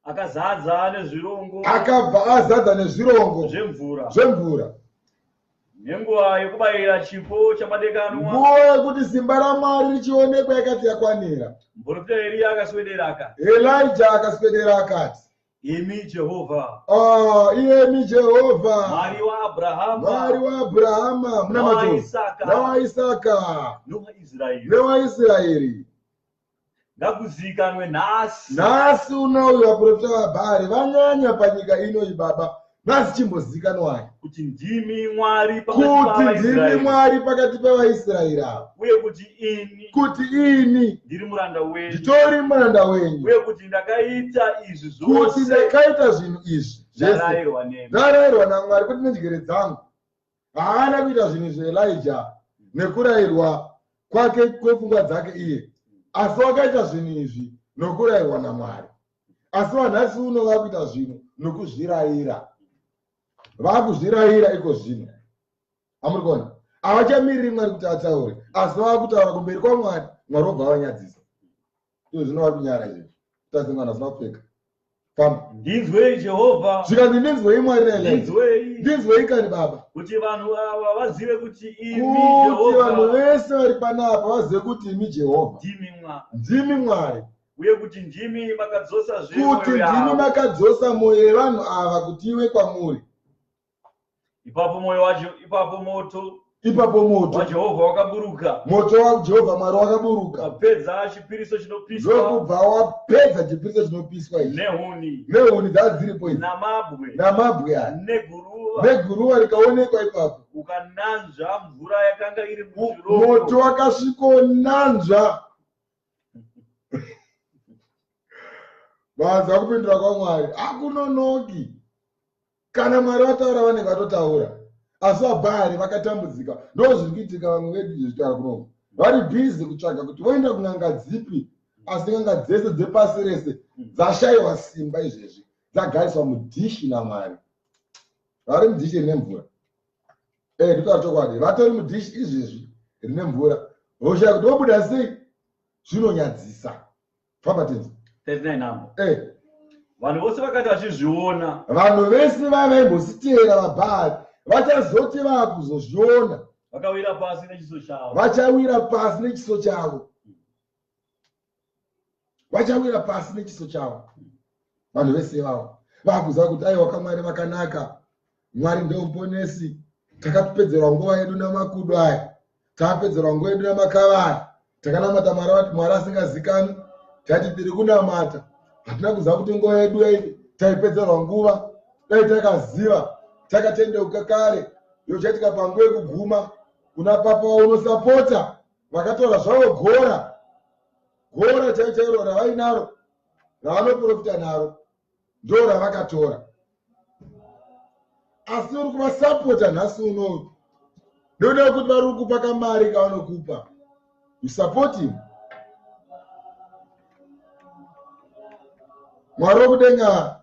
Akazadza nezvirongo. Akabva azadza nezvirongo zvemvura. Nenguva yokubayira chipo chamadekanwa. Nguva yekuti simba raMwari richionekwa yakati yakwanira. Muprofita Elia akaswedera akati. Elijah akaswedera akati. Imi Jehovha. Iyemi Jehovha. Mwari waAbrahama. Nawaisaka. NewaIsraeri. Ngakuzikanwe nhasi. Nhasi unouyu vaprofita vaBhari vanyanya panyika ino ibaba. Nasi chimbozikanwai kuti ndimi Mwari pakati pavaIsraeri ava, uye kuti ini ndiri muranda wenyu, nditori muranda wenyu, uye kuti ndakaita izvi kuti zvose ndakaita zvinhu izvi ndarayirwa nemi. ndarayirwa naMwari, kuti nenjere dzangu. Haana kuita zvinhu zvaElijah nekurayirwa kwake kwepfungwa dzake iye, asi wakaita zvinhu izvi nokurayirwa naMwari. Asi vanhasi uno vakuita zvinhu nokuzvirayira. Vakuzvirayira iko zvino. Amuri kuona? Havachamiriri Mwari kuti ataure, asi vakutaura kumberi kwaMwari, Mwari obva vanyadzisa. Izvo zvinova kunyara izvi. Tadze mwana asina kupfeka. Famba. Ndinzwei Jehovha. Zvikanzi ndinzwei Mwari naye. Ndinzwei kani Baba. kuti vanhu ava vazive kuti imi Kuti vanhu Jehovha vese vari panapa vazive kuti imi Jehovha ndimi Mwari, uye kuti ndimi makadzosa kuti ndimi makadzosa mwoyo yevanhu ava kuti iwe kwamuri. Ipapo moto waJehovha wakaburuka, moto waJehovha Mwari wakaburuka, wapedza chipiriso chinopiswa, ndokubva wapedza chipiriso chinopiswa ichi, nehuni dzava dziripo idzi, namabwe aya, neguruva rikaonekwa ipapo, ukananzva mvura yakanga iri muzviromo, moto wakasvikonanzva. Vanhu vakupindura kwaMwari hakunonoki. Kana Mwari vataura vanenge vatotaura, asi vaBhaari vakatambudzika. Ndo zviri kuitika vamwe vedu zvitaura kunoku. Vari bhizi kutsvaga kuti voenda kun'anga dzipi, asi n'anga dzese dzepasi rese dzashayiwa simba izvezvi, dzagariswa mudhishi naMwari. Vari mudhishi rine mvura. Nditaura chokwadi, vatori mudhishi izvezvi rine mvura. Hoshaya kuti vobuda sei? Zvinonyadzisa. Famba tenzi. 39 namo. Vanhu vose vakati vachizviona, vanhu vese vavaimbositera vaBhaari vachazoti vaakuzozviona, vakawira pasi nechiso chavo, vachawira pasi nechiso chavo, vachawira pasi nechiso chavo. Vanhu vese vavo vaakuziva kuti aiwa kwaMwari vakanaka, Mwari ndeuponesi. Takapedzerwa nguva yedu namakudo aya, takapedzerwa nguva yedu namakavara, takanamata Mwari asingazikanwi, tati tiri kunamata. Hatina kuziva kuti nguva yedu taipedzerwa nguva, dai takaziva takatendeuka kare. Yochaitika panguva yekuguma, kuna papa unosapota vakatora zvavo gora chaichairo ravainaro, ravanoprofita naro, ndo ravakatora. Asi uri kuvasapota nhasi unoyu, ndoda kuti vari kukupa kamari kavanokupa, you support him. Mwari wokudenga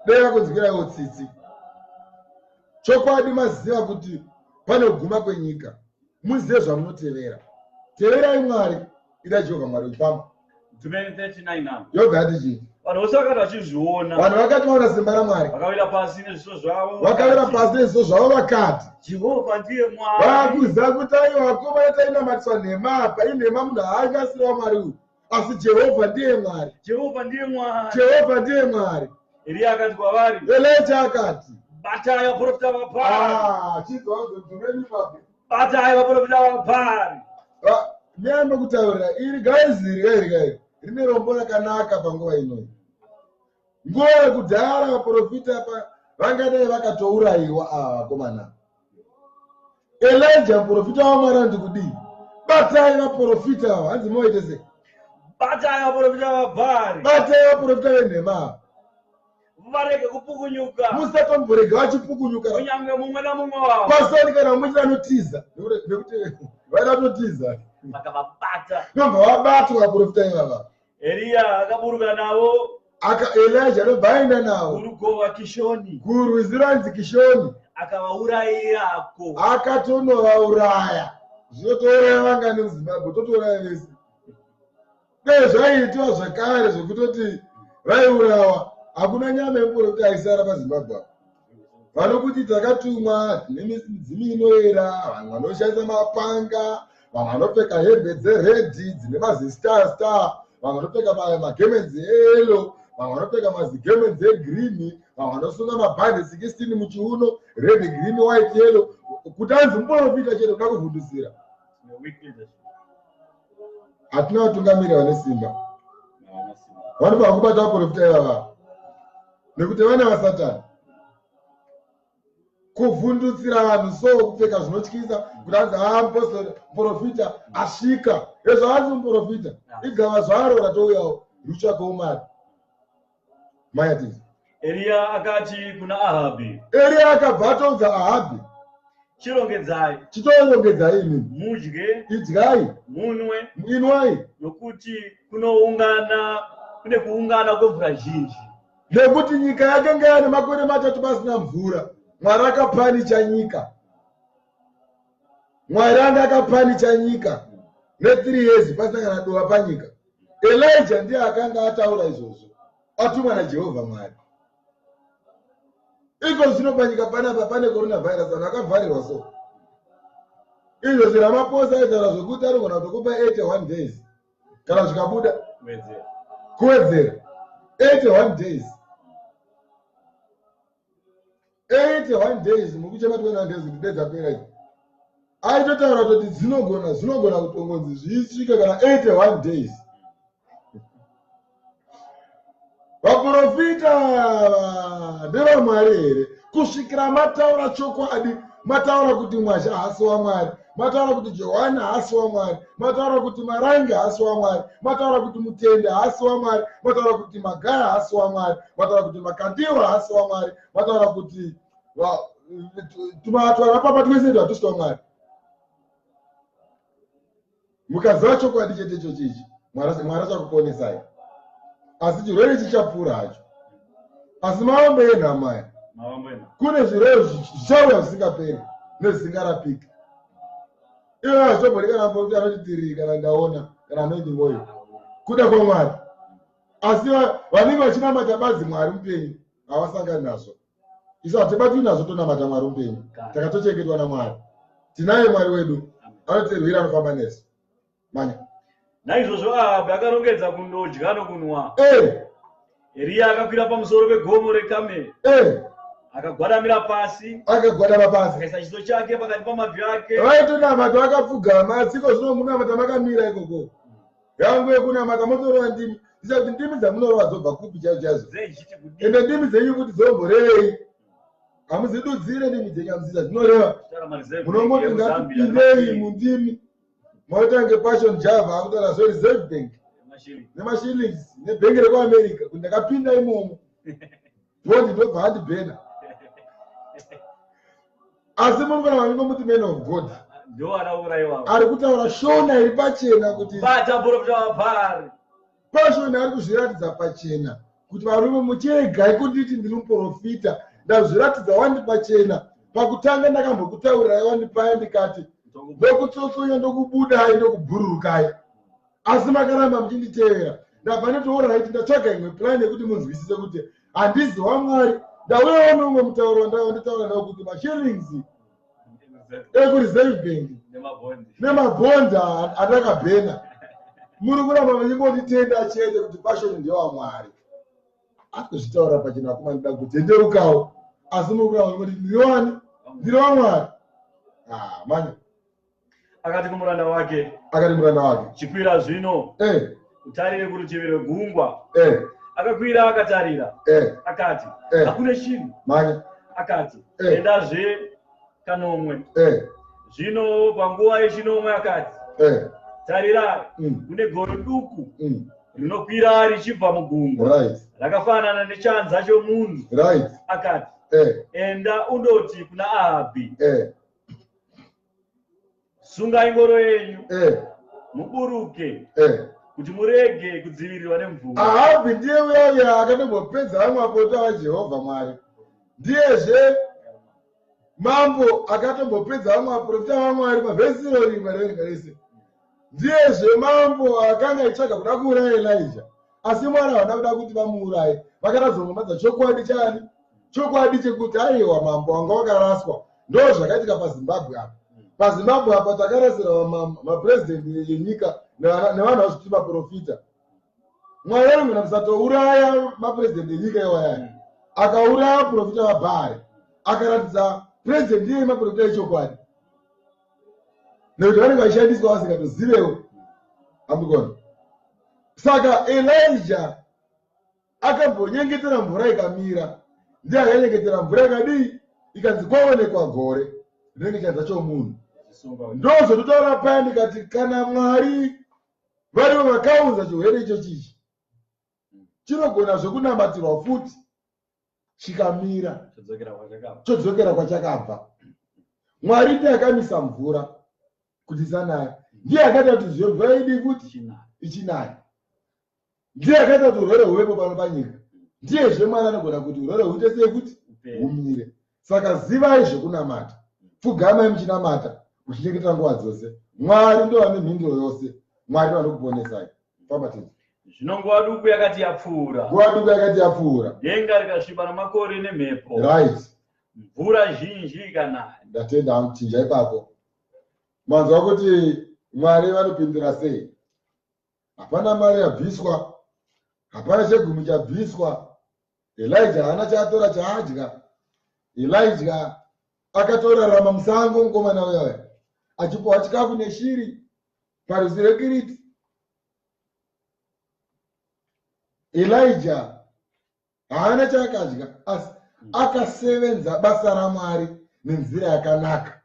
dai vakunzwiraiwo tsitsi. Chokwadi maziva kuti pane kuguma kwenyika, muzive zvamunotevera. Teverai Mwari, ida Jehovha Mwari wepamba. Yobva yati chii? vanhu vose vakati vachizviona, vanhu vakati vaona simba raMwari, vakawira pasi nezviso zvavo, vakati Jehovha ndiye Mwari. vakuziva kuti aiwa vakomana tainamatiswa nhema apa, inhema munhu haangasira waMwari uyu, asi Jehovha ndiye Mwari. Jehovha ndiye Mwari. Elia akati kwavari, Elijah akati, batai vaprofita vaBhaari. Batai vaprofita vaBhaari. Nyamba kutaurira iri gaiziri rine rombo rakanaka panguva inoyi. Nguva yekudhara vaprofita vangadai vakatourayiwa ava vakomana. Elijah muprofita waMwari anti kudii? Batai vaprofita ava, hanzi moite sei? Batai vaprofita vaBhaari. Batai vaprofita venhema. Varege kupukunyuka. Musatomborega vachipukunyuka. Kunyange mumwe namumwe wavo. Pasoni kana mumwe anotiza. Nekuti vaida kutotiza. Vakavabata. Nobva vabatwa vaprofita ivava. Elia akaburuka navo. Elijah anobva aenda navo kurugova Kishoni, kurwizi ranzi Kishoni, akavaurayirako. Akatonovauraya. Zvinotouraya vangani muZimbabwe, totouraya vese. Dai zvaiitwa zvakare zvekutoti vaiurawa, hakuna nyama yemuprofita aisara paZimbabwe. Vanokuti takatumwa nemidzimu inoera, vamwe vanoshandisa mapanga, vamwe vanopfeka hembe dzeredhi dzine mazistar, vamwe vanopfeka magemenzi eyellow, vamwe vanopfeka mazigemenzi egirini, vamwe vanosunga mabhande 16 muchiuno, red, green, white, yellow. Kuti anzi muprofita chete kuda kuvhundusira. Hatina vatungamiri vane simba. Vanobva kubata vaprofita ivava nekuti vana vaSatani. kuvhundutsira vanhu so kupfeka zvinotyisa kuti anzi muprofita asvika ezvo hanzi muprofita igama zvaro ratouyawo ritsvakawo mari mayatisi. Eliya akati kuna Ahabi, Eliya akabva ataudza Ahabhi, chitorongedzai imi, mudye, idyai, munwe, inwai, nokuti kune kuungana kwemvura zhinji. Nekuti nyika yakanga yana makore 3 pasina mvura. Mwari akapanicha nyika. Mwari anga akapanicha nyika. Ne 3 years pasina kana dova panyika. Elijah ndiye akanga ataura izvozvo. Atumwa naJehovha Mwari. Iko zvino panyika panapa pane coronavirus vanhu vakavharirwa so. Izvo zviramaposa aitaura zvokuti anogona kutokupa 81 days. Kana zvikabuda kuwedzera 81 days. 81 days mukuchema 21 days kuti dedzapera idzi. Aitotaura kuti dzinogona kutongonzi zvisvike kana 81 days. Vaprofita ndevamwari here kusvikira mataura chokwadi, mataura kuti Mwasha haasi waMwari, mataura kuti Johani haasi waMwari, mataura kuti Marangi haasi waMwari, mataura kuti Mutende haasi waMwari, mataura kuti Magaya haasi waMwari, mataura kuti Makandiwa haasi waMwari, mataura kuti tumatwara papa twese hatusi waMwari. Mukaziva chokwadi chete chochichi, Mwari achakuponesai. Asi chirwere chichapfuura hacho. Asi maombe enhamaya, kune zvirwere zvichauya zvisingaperi nezvisingarapiki. Ivo hazvitobhori kana mbokuti anotitiri kana ndaona kana anoindi mwoyo kuda kwaMwari. Asi vanenge vachinamata bazi Mwari mupenyu havasangani nazvo. Isu hatibatwi nazvo tonamata Mwari mupenyu. Takatochengetwa naMwari. Tinaye Mwari wedu anotirwira anofamba nesu. Manya. Naizvozvo Ahabhi akarongedza kundodya nokunwa. Eliya akakwira pamusoro pegomo reKameri. Akagwadamira pasi. Akaisa chiso chake pakati pamabvi ake. Vaitonamata vakapfugama, asi zvino munamata makamira ikoko. Yangu yekunamata motorova ndimi. Ndisa kuti ndimi dzamunorova dzobva kupi chaizvo. Ende ndimi dzenyu kuti dzomborei. Hamuzidudzire ndimi dzenyu hamusisa dzinoreva. Munomoti ngatipindei mundimi. Mautange passion Java akutaura zvo Reserve Bank nemashillings nebhengi rekuAmerica kuti ndakapinda imomo ndoti ndobva handibhena. Asi munogona vanenge muti man of God ari kutaura shona iri pachena kuti pashona ari kuzviratidza pachena kuti varume muchiregai kunditi ndiri muprofita ndazviratidza wandi pachena. Pakutanga ndakambokutaurirai wandipaya ndikati ndokutsotsonya ndokubudai ndokubhururukai, asi makaramba muchinditevera. Ndabva ndetooraiiti ndatsvaga imwe plan yekuti munzwisise kuti handizi waMwari. Ndauyawo nomwe mutauro wanditaura nawo kuti mashillings ekureserve bank nemabhonda andakabhena muri kuramba muchimbonditenda chete kuti passion ndewaMwari. Ari kuzvitaura pachena kuma ndida kutenderukawo, asi muri kuramba muchiti ndiri wani? Ndiri waMwari. Manya. Akati muranda wake, chikwira zvino, utarire kurutivi rwegungwa. Akakwira akatarira, akati, hakuna chinhu. Akati, endazve kanomwe. Zvino panguva yechinomwe akati, tarira, kune goro duku rinokwira richibva mugungwa, rakafanana nechanza chomunhu. Akati, enda undoti kuna Ahabhi, sungai ngoro yenyu, muburuke, kuti murege kudzivirirwa nemvura. Ahabhi ndiye uya akatombopedza vamwe vaprofita vaJehovha Mwari. Ndiyezve mambo akatombopedza vamwe vaprofita vaMwari pavhesiro rimwe rese. Ndiyezve mambo akanga achitsvaga kuda kuuraya Elijah, asi Mwari havana kuda kuti vamuuraye. Vakatadzomumadza chokwadi chani? Chokwadi chekuti aiwa mambo wanga wakaraswa. Ndo zvakaitika paZimbabwe apa. PaZimbabwe apa takarasira mapresident yenyika nevanhu vazviti maprofita. Mwari anogona kusatouraya mapresident enyika iwaya. Akauraya vaprofita vaBhaari. Akaratidza president iye maprofita echokwadi. Nekuti vanenge vachishandiswa vasingatozivewo. Hamugona. Saka Elijah akambonyengetera mvura ikamira. Ndiye akanyengetera mvura ikadii? ikanzi kwaonekwa gore rinenge chanza chomunhu. Ndozototaura paya ndikati kana Mwari varivo vakaunza chirwere ichochi chinogona zvokunamatirwa futi chikamira chodzokera kwachakabva. Mwari ndiye akamisa mvura kuti isanaya, ndiye akaita kuti zive mvura idi kuti ichinaya, ndiye akaita kuti urwere huvepo pano panyika, ndiyezve Mwari anogona kuti urwere huite sei kuti humire. Saka zivai zvokunamata, pfugamai muchinamata muchichengeta nguva dzose. Mwari ndo ane mhinduro yose, Mwari ndo anokuponesai. PaPedyo. Zvino nguva duku yakati yapfuura. Nguva duku yakati yapfuura. Denga rikasviba namakore nemhepo. Right. Mvura zhinji ikanaya. Ndatenda hangu chinja ipapo. Manzwa kuti Mwari vanopindura sei? Hapana mari yabviswa, hapana chegumi chabviswa. Elijah haana chaatora chaadya. Elijah akatorarama musango mukomana uya achipiwa chikafu neshiri parwizi reKiriti. Elijah haana chaakadya, asi akasevenza basa raMwari nenzira yakanaka.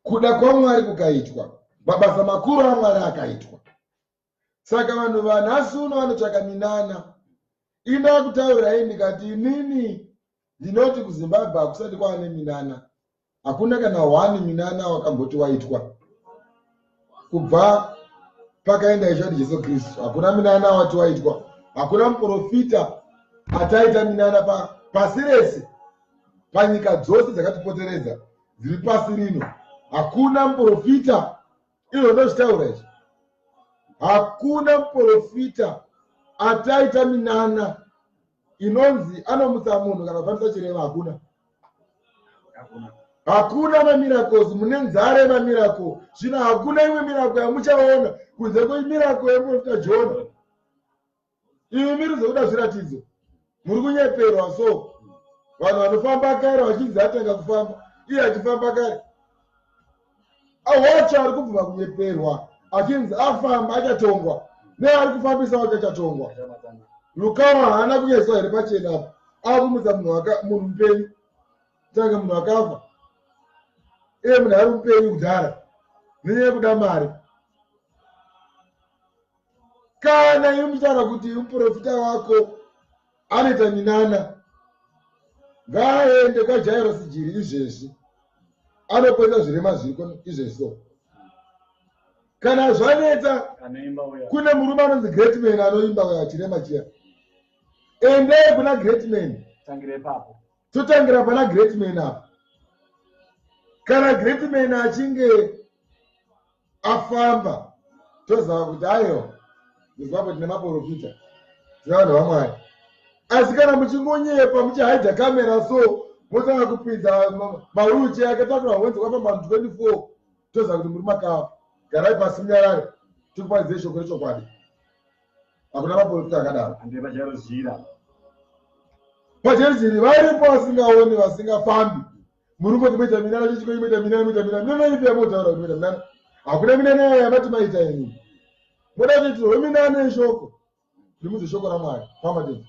Kuda kwaMwari kukaitwa, mabasa makuru aMwari akaitwa. Saka vanhu vanhasi uno vanotsvaka minana. Inda kutaurirai ndikati inini ndinoti kuZimbabwe hakusati kwaane minana. Hakuna kana 1 minana wakamboti waitwa. Kubva pakaenda ishadi Jesu Kristu, hakuna minana wati waitwa. Hakuna muprofita ataita minana pasi rese. Panyika dzose dzakatipoteredza dziri pasi rino, hakuna muprofita. Ilo ndozvitaura izvi. Hakuna muprofita ataita minana inonzi anomutsa munhu kana kufambisa chirema. Hakuna mamiracles, mune nzara yemamiracles. Zvino hakuna imwe miracle yamuchaona kunze kwemiracle yemuprofita Jona. Imi miri zokuda zviratidzo, muri kunyeperwa. So vanhu vanofamba kare vachinzi atanga kufamba, iye achifamba kare. Awacho ari kubvuma kunyeperwa achinzi afamba achatongwa, neari kufambisa wacho achatongwa. Lukawa haana kunyaiswa here pachena apa, akumutsa munhu mupenyu tange munhu akafa. Iye munhu ari mupenyu kudhara nenyaya yekuda mari. Kana imi muchitaura kuti muprofita wako anoita minana, ngaaende kwaJairosi jiri izvezvi, anoponesa zvirema zviriko izvezvo. Kana zvaneta, kune murume anonzi Great Man anoimba uya chirema chiya. Endei kuna Great Man. Totangira pana Great Man apa. Kana Great Man achinge afamba, toziva kuti aiwa Zimbabwe tine maprofita, tine vanhu vaMwari. Asi kana muchingonyepa muchihaidha kamera so motanga kupinza mawheelchair akatakura wenzi kwafamba vanhu 24, toziva kuti muri makafa. Garai pasi munyarare, tikuparidze shoko rechokwadi. Hakuna maprofita akadaro. PaJerusiri varipo vasingaoni, vasingafambi. Muri kungoita minana chichikoita minana ipi yamotaura kuti moita minana. Hakuna minana yamati maita yenyu. Moda kuti minana yeshoko. Rimudze shoko raMwari. PaPedyo.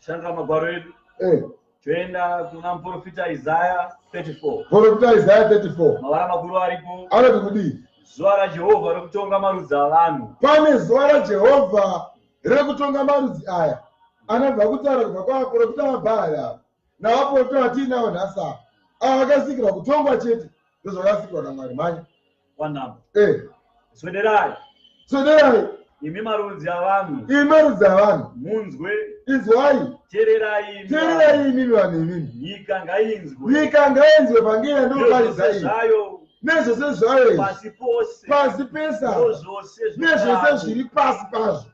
Shanga magwaro edu. Toenda kuna muprofita Isaiah 34. Muprofita Isaiah 34. Mavara makuru aripo. Anoti kudii? Zuva raJehovha rekutonga marudzi avanhu. Pane zuva raJehovha rekutonga marudzi aya. Anobva kutaura kubva kwavaprofita vaBhaari ava navaprofita vatiinawo nhasi ava. Ava vakasikirwa kutongwa chete ndozvakasikirwa naMwari. Mhanya wanhamba. Swederai. Swederai. Imi marudzi avanhu. Imi marudzi avanhu. Munzwe. Inzwai. Tererai. Tererai imi vanhu imimi. Nyika ngainzwe. Nyika ngainzwe vhangeri ndinoparidza iyi. Nezvose zvayo. Pasi pose. Pasi pese. Nezvose zviri pasi pazvo.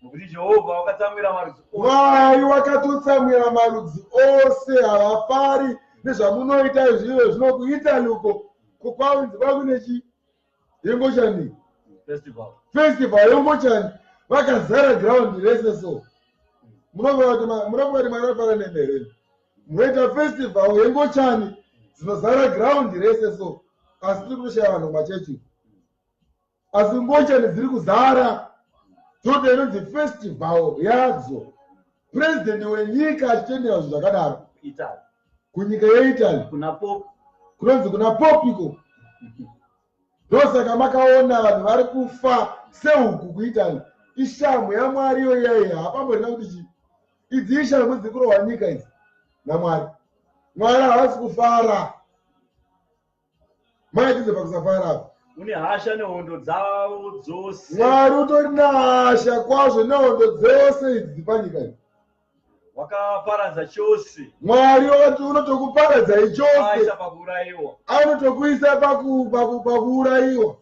Nokuti Jehovha wakatsamwira marudzi ose. Mwari wakatotsamwira marudzi ose, havafari nezvamunoita izvizvo zvino kuItaly uko kwaunzi kwakunechi yengochani festival yengochani vakazara ground rese. So munobva kuti Mwari vanofara nemhere munoita festival yengochani dzinozara ground rese. So asi tiri kushaya vanhu machechi, asi ngochani dziri kuzara. Toda inonzi festival yadzo. President wenyika achitendera zvinhu zvakadaro. kunyika yeItaly kuna pop kunonzi kuna popiko. Ndosaka makaona vanhu vari kufa sehuku kuItaly. Ishamhu yaMwari iyo yaiya hapamborina kuti chii. Idzi ishamhu dziri kurohwa nyika idzi naMwari. Mwari havasi kufara. Maitidze pakusafara. une hasha nehondo dzavo dzose. Mwari utori nahasha kwazvo nehondo dzose idzi dzipanyika idzi. Wakaparadza chose. Mwari wakati unotokuparadzai chose. Aisa pakuurayiwa. Anotokuisa pakuurayiwa.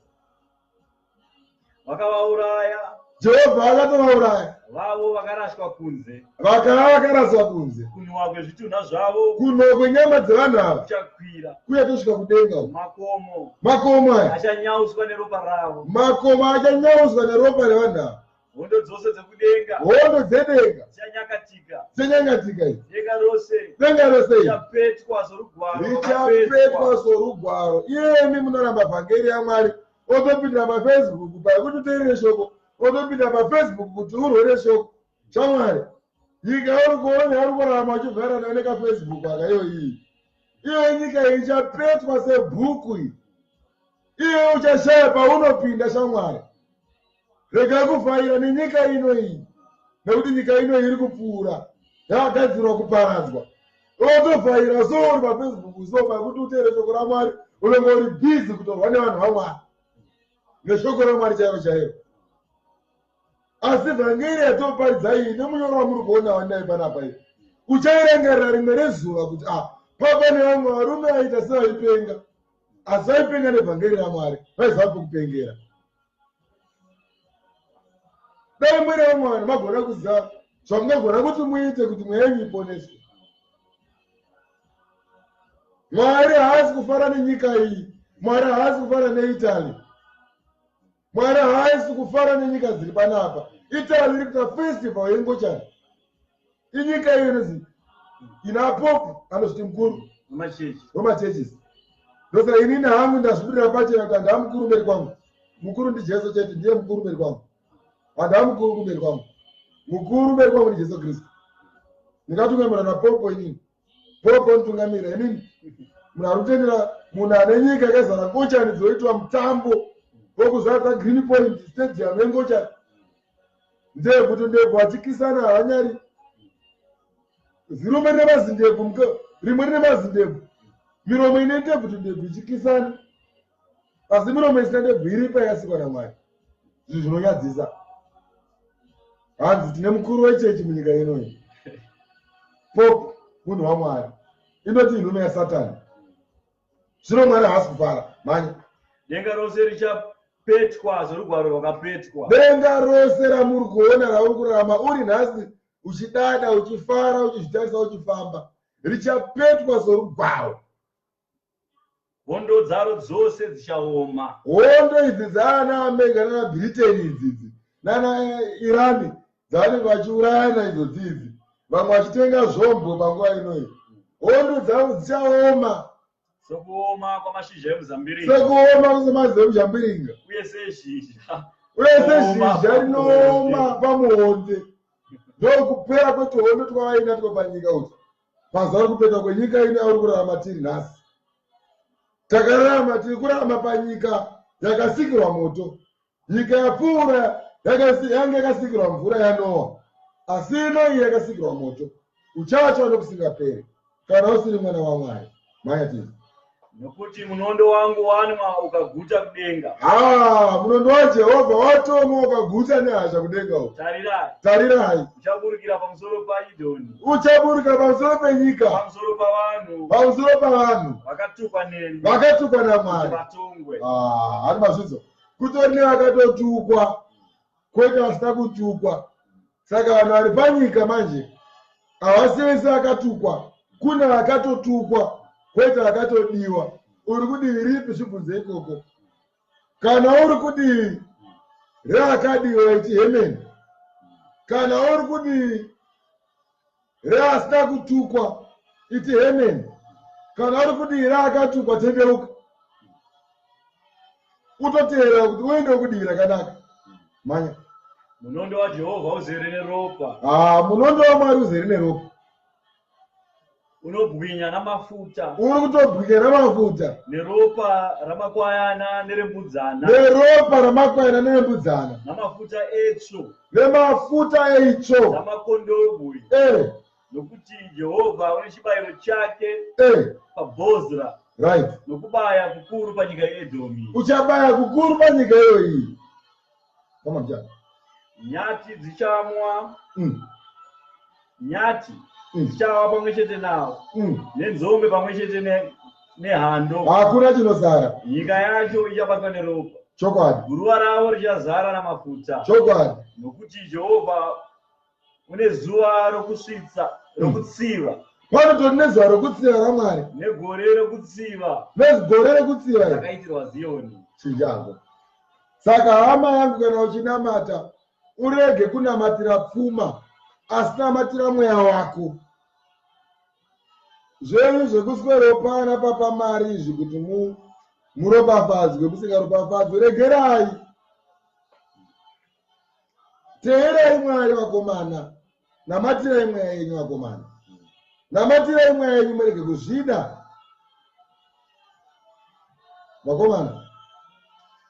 Wakavauraya. Jehovha akatovauraya. Vavo vakaraswa kunze. Vakaraswa kunze. Kunhuhwa kwezvitunha zvavo. Kunhuhwa kwenyama dzevanhu ava kuchakwira. kuya tosvika kudenga. Makomo aya achanyauswa neropa ravo. Makomo achanyauswa neropa revanhu ava. Hondo dzose dzekudenga. Hondo dzedenga dzichanyangatika idzi. denga rose richapetwa sorugwaro. Iyemi munoramba vhangeri yaMwari otopindira paFacebook pakuti uteerere shoko, otopinda paFacebook kuti urwere shoko shamwari. Nyika uri kuona uri kurarama uchivhara nayo nekaFacebook akayo iyi. Iyo nyika ichapetwa sebhuku iyi. Iyo uchashaya paunopinda shamwari. Rega kufaira nenyika ino iyi. Nekuti nyika ino iri kupfuura. Yakagadzirwa kuparadzwa. Otofaira souri paFacebook so pakuti uteere shoko raMwari unenge uri bhizi kutorwa nevanhu vaMwari. Neshoko raMwari chairo chairo. Asi vhangeri yatoparidza iyi nemunyoro wamuri kuona wandai panapa iyi. Uchairangarira rimwe rezuva kuti papa nevamwe varume vaita sevaipenga. Asi vaipenga nevhangeri raMwari. Vaiziva pekupengera. Dai mwere vamwe vanhu magona kuziva zvamungagona kuti muite kuti mweya yenyu iponeswe. Mwari haasi kufara nenyika iyi. Mwari haasi kufara neItaly. Mwari haasi kufara nenyika dziri panapa. Italy iri kuita festival yengochani. Inyika iyo inozi ina popu anozviti mukuru wemachurches. Ndosaka inini hangu ndazvipirira pachena kuti handava mukuru mberi kwangu. Mukuru ndiJesu chete, ndiye mukuru mberi kwangu. Handava mukuru mberi kwangu. Mukuru mberi kwangu ndiJesu Kristu. Ndingatungamirwa napopo inini. Popo ntungamira inini. Munhu ari kutendera munhu ane nyika yakazara ngochani dzoitwa mutambo wokuzadza Green Point Stadium yengochani. Ndebvu ndebvu achikisana havanyari. Zirume nemazindebvu rimwe rine mazindebvu. Miromo ine ndebvu ndebvu ichikisana. Asi miromo isina ndebvu iripo yakasikwa naMwari. Izvi zvinonyadzisa. Hanzi tine mukuru wechechi munyika inoyi. Pope munhu waMwari. Inoti nhume yaSatani. Zvino Mwari haasi kufara. Manya. Denga rose richapetwa sorugwaro rwakapetwa. Denga rose ramuri kuona rauri kurarama uri nhasi uchidada uchifara uchizvitarisa uchifamba. Richapetwa sorugwaro. Hondo dzaro dzose dzichaoma. Hondo idzi dzaana America nana Britain idzi nana Iran dzavanenge vachiurayana idzodzi idzi. Vamwe vachitenga zvombo panguva inoyi. Hondo dzavo dzichaoma. Sokuoma kwamashizha emuzambiringa. Sokuoma kwamashizha emuzambiringa. Uye sezhizha. Uye sezhizha rinooma pamuonde. Ndokupera kwetuhondo twavainatwo panyika uti. Pazuva kupeta kwenyika ino yauri kurarama tiri nhasi. Takararama tiri kurarama panyika yakasikirwa moto. Nyika yapfuura yanga yakasikirwa mvura yaNoa. Asi ino iyi yakasikirwa moto. Uchacha nokusingaperi. Kana usiri mwana waMwari. Manya tiri. Nokuti munondo wangu wanwa ukaguta kudenga. Munondo waJehovha watomwa ukaguta nehasha kudenga uko. Tarirai. Uchaburukira pamusoro paIdhoni. Uchaburukira pamusoro penyika. Pamusoro pavanhu. Pamusoro pavanhu. Vakatukwa neni. Vakatukwa naMwari. Vatongwe. Hari mazvidzo. Kutori nevakatukwa. Kwete vasina kutukwa. Saka vanhu vari panyika manje havasi vese vakatukwa. Kuna vakatotukwa. Kwete vakatodiwa. Uri kudivi ripi zvibvunze ikoko. Kana uri kudivi reakadiwa ichihemeni. Kana uri kudivi reasina kutukwa ichihemeni. Kana uri kudivi reakatukwa tendeuka. Utoteera kuti uende kudivi rakanaka. Manya. Munondo waJehovha uzere neropa. Munondo waMwari uzere neropa. unobwinya namafuta uri kutobwinya namafuta neropa ramakwayana nerembudzana neropa ramakwayana nerembudzana namafuta etso nemafuta eitso namakondobwe nokuti Jehovha une chibayiro chake paBozra right nokubaya kukuru panyika yeEdhomi uchabaya kukuru panyika iyoyi kama mjana nyati dzichamwa nyati dzichawa pamwe chete nawo nenzombe pamwe chete nehando hakuna chinosara nyika yacho ichabatwa neropa chokwadi guruva ravo richazara namafuta chokwadi nokuti Jehovha une zuva rokutsiva panotori nezuva rokutsiva raMwari negore rokutsiva negore rokutsiva rakaitirwa Zioni chinjango. Saka hama yangu kana uchinamata urege kunamatira pfuma asi namatira mweya wako. Zvenyu zvekusweropana papamari izvi kuti muropafadzwe musingaropafadzwe regerai. Teerai Mwari vakomana, namatirai mweya yenyu vakomana, namatirai mweya yenyu murege kuzvida vakomana.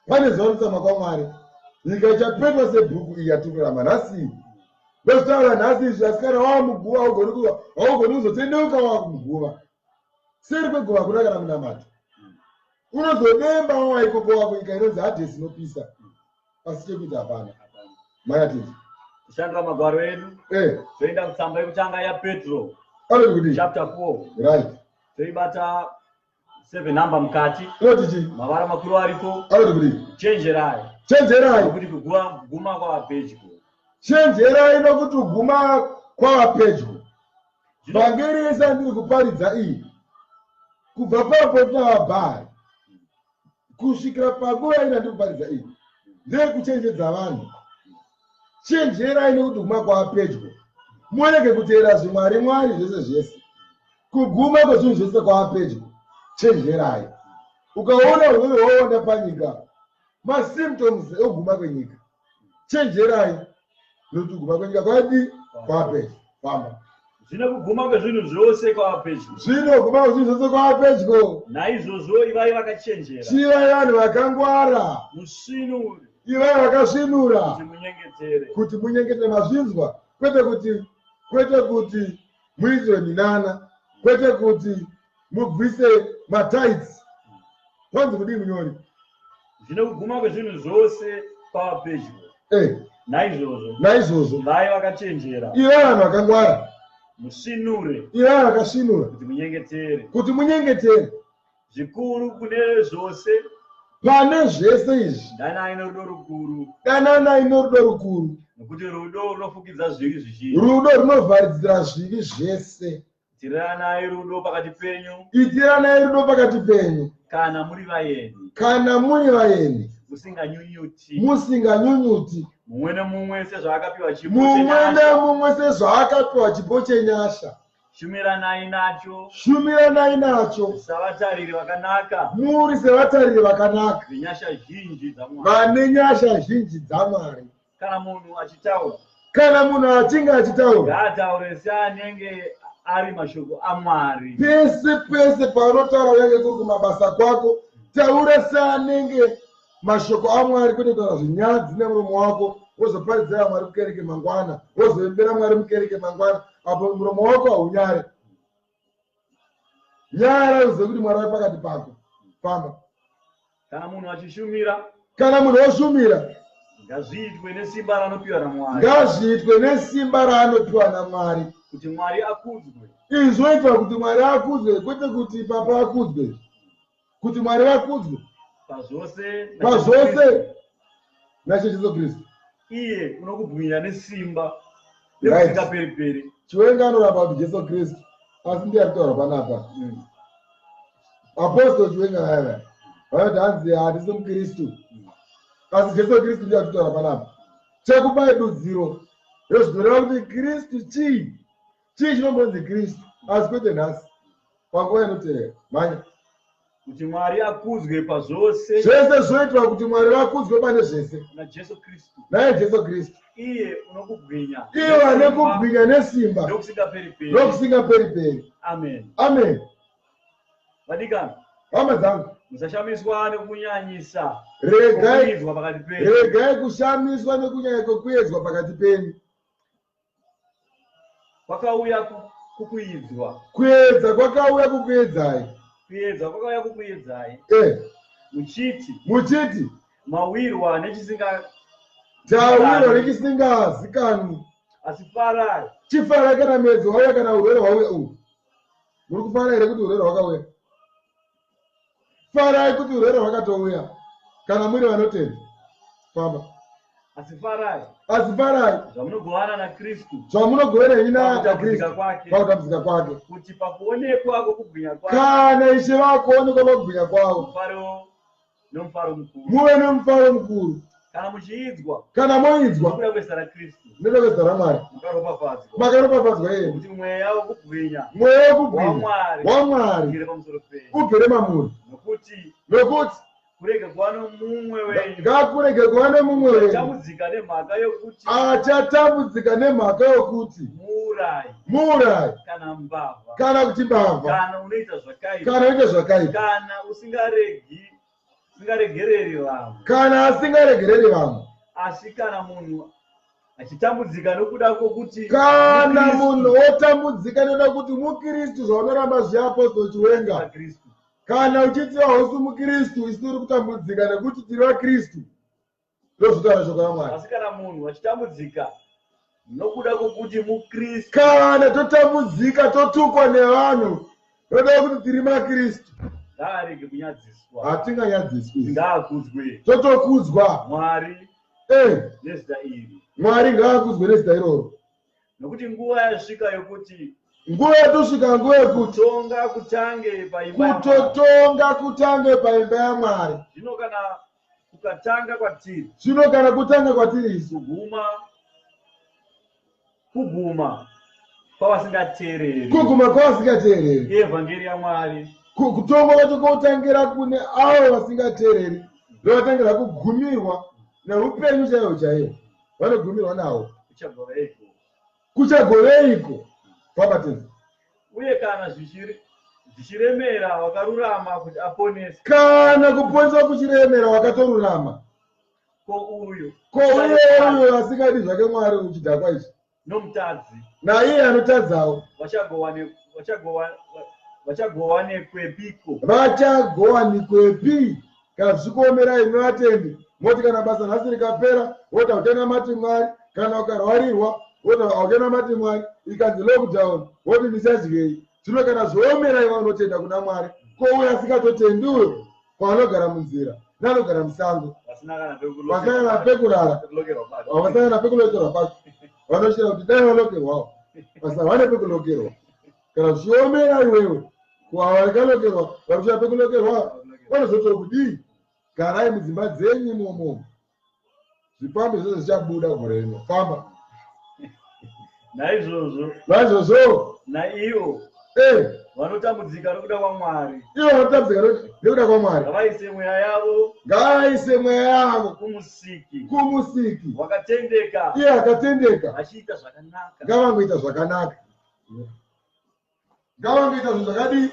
Pane zvaonetsama kwaMwari nyika ichapetwa sebhuku iyi yatikuramba nhasi. Ndositaura nhasi izvi asi kana wamuguva haugoni kuzotendeuka wamuguva. Seri kweguva kuna kana munamata unozodemba waikoko wako nyika inonzi Hadesi inopisa asi chekuti hapana. Mayatiti tichandira magwaro edu toenda kutsamba yekutanga yaPedyo chapter 4 right toibata 7 namba mukati mavara makuru ariko Chenjerai nokuti kuguma kwaPedyo. Chenjerai nokuti kuguma kwaPedyo. Vhangeri yese andiri kuparidza iyi kubva papo tinavabhari kusvikira panguva ina ndiri kuparidza iyi ndeyekuchenjedza vanhu. Chenjerai nokuti kuguma kwaPedyo. Murege kuteera zvimwari mwari zvese zvese. Kuguma kwezvinhu zvese kwaPedyo. Chenjerai. Ukaona urwere hwaona panyika masymptoms ekuguma kwenyika, chenjerai nokuti kuguma kwenyika kwadi kwaPedyo. Famba. Zvino kuguma kwezvinhu zvose kwaPedyo. Zvino kuguma kwezvinhu zvose kwaPedyo. Naizvozvo ivai vakachenjera. Chivai vanhu vakangwara. Musvinure. Ivai vakasvinura. Kuti munyengetere mazvinzwa. Kwete kuti muitwe minana. Kwete kuti mubvise matides. Kwanzi kudii munyori. Zvino kuguma kwezvinhu zvose kwaPedyo. Naizvozvo vai vakachenjera. Ivai vanhu vakangwara. Musvinure. Ivai vakasvinura. Kuti munyengetere. Zvikuru kune zvose. Pane zvese izvi. Danai norudo rukuru. Danai norudo rukuru. Nokuti rudo runofukidza zvivi zvizhinji. Rudo runovharidzira zvivi zvese. Itiranai rudo pakati penyu. Itiranai rudo pakati penyu. Kana muri vaeni. Kana muri vaeni. Musinganyunyuti. Musinganyunyuti. Mumwe nemumwe sezvaakapiwa chipo chenyasha. Mumwe nemumwe sezvaakapiwa chipo chenyasha. Shumiranai nacho. Shumiranai nacho. Savatariri vakanaka. Muri sevatariri vakanaka. Venyasha zhinji dzaMwari. Vane nyasha zhinji dzaMwari. Kana munhu achitaura. Kana munhu achinge achitaura. Ngaataure seanenge ari mashoko aMwari. Pese pese paunotaura yange kuri kumabasa kwako, taura seanenge mashoko aMwari, kwete kutaura zvinyadzi nemuromo wako wozoparidzira Mwari mukereke mangwana, wozoembera Mwari mukereke mangwana, apo muromo wako haunyare. Nyara uzive kuti Mwari ari pakati pako. Famba. Kana munhu achishumira. Kana munhu oshumira. Ngazviitwe nesimba raanopiwa naMwari. Ngazviitwe nesimba raanopiwa naMwari. Kuti Mwari akudzwe. Izvi zvinoita kuti Mwari akudzwe, kwete kuti Papa akudzwe. Kuti Mwari akudzwe. Pazvose naChesu Kristu. Iye unokubwinya nesimba nekusingaperi-peri. Chiwenga anoramba kuti Jesu Kristu, asi ndiye ari kutaura panapa. Apostoli Chiwenga vaya vanoti hanzi handisi muKristu, asi Jesu Kristu ndiye ari kutaura panapa. Chekupa dudziro rozvinoreva kuti Kristu chii? Chii chinombonzi Kristu? Asi kwete nhasi panguva inoteera. Manya kuti Mwari akuzwe pazvose zvese zvoitwa kuti Mwari vakudzwe pane zvese naJesu Kristu. naye Jesu Kristu, Iye unokubwinya iye ane kubwinya nesimba nokusingaperi-peri. nokusingaperi-peri. Amen. Amen. Vadikani, Hama dzangu, musashamiswa nekunyanyisa regai kukuidzwa pakati penyu. regai kushamiswa nekunyanya kwekuedzwa pakati penyu. Kwakauya kukuidzwa. Kuedza kwakauya kukuedzai. Kuedza kwakauya kukuedzai. Muchiti mawirwa nechisingazikani. tawirwa nechisingazikani. Asi farai. Chifarai kana mwedzi wauya kana urwere hwauya uhu. Muri kufara here kuti urwere hwakauya? Farai kuti urwere hwakatouya. Kana muri vanotenda. Famba. Asi farai. Zvamunogovana naKristu. Zvamunogovana naKristu pakutambudzika kwake. Kuti pakuonekwa kwokubwinya kwake. Kana Ishe vakuonekwa pakubwinya kwavo. Muve nomufaro mukuru. Kana moidzwa nokuda kwezita raKristu. nekuda kwezita raMwari. Makaropafadzwa iye. Kuti mweya wokubwinya waMwari ugere mamuri. Nokuti kurege kuva nomumwe wenyu ngakurege kuva nemumwe wenyu achatambudzika nemhaka yokuti muurayi kana kuti mbavha kana unoita zvakaipa kana usingaregereri vamwe kana asingaregereri vamwe. Asi kana munhu achitambudzika nokuda kwokuti kana munhu otambudzika nokuda kuti muKristu zvaunoramba zviapostoli chiwenga. Kana uchiti hausi muKristu isi tiri kutambudzika nekuti tiri vaKristu. Ndozvitaura shoko raMwari. Asi kana munhu achitambudzika nokuda kwokuti muKristu. Kana totambudzika totukwa nevanhu nokuda kuti tiri maKristu. Ngaarege kunyadziswa. Hatinganyadziswi. Ngaakudzwe. Totokudzwa. Mwari nezita iri. Mwari ngaakudzwe nezita iroro. Nokuti nguva yasvika yokuti nguva yatosvika nguva yekuti kutonga kutange paimba yaMwari. Zvino kana kukatanga kwatiri. Zvino kana kutanga kwatiri isu. Kuguma kwavasingateereri. Evhangeri yaMwari. Kutonga kwacho kotangira kune avo vasingateereri. Ndovatangira kugumirwa neupenyu chaiwo. Vanogumirwa nawo. Kuchagoveiko? KwaPedyo. Uye kana zvichiremera wakarurama kuti aponese. Kana kuponesa kuchiremera wakatorurama. Ko uyo asingadi zvake Mwari uchidhakwa ichi. Nomutadzi. Naiye anotadzawo. Vachagowanikwepi. Kana zvichikuomera imi vatendi. Moti kana basa nhasi rikapera woti hauchanamati Mwari. Kana ukarwarirwa woti hauchanamati Mwari. Ikanzi lockdown woti ndichadyei. Zvino kana zvoomera iwe unotenda kuna Mwari. Ko uyo asingatotendi uyo kwaanogara munzira neanogara musango. Vasina kana pekurara. Vasina kana pekulokerwa kwacho. Vanoshira kuti dai valokerwawo. Basa vane pekulokerwa. Kana zvichiomera iwewe kuava vakalokerwa vakushira pekulokerwa vanozotora kudii. Garai mudzimba dzenyu imomo. Zvipambi zvose zvichabuda gore rino. Famba. Naizvozvo naivo vanotambudzika nokuda kwaMwari. Ivo vanotambudzika nokuda kwaMwari. Ngavaise mweya yavo kumusiki. Wakatendeka. Iye akatendeka. Achiita zvakanaka. Ngavangoita zvakanaka. Ngavangoita zvinhu zvakadii?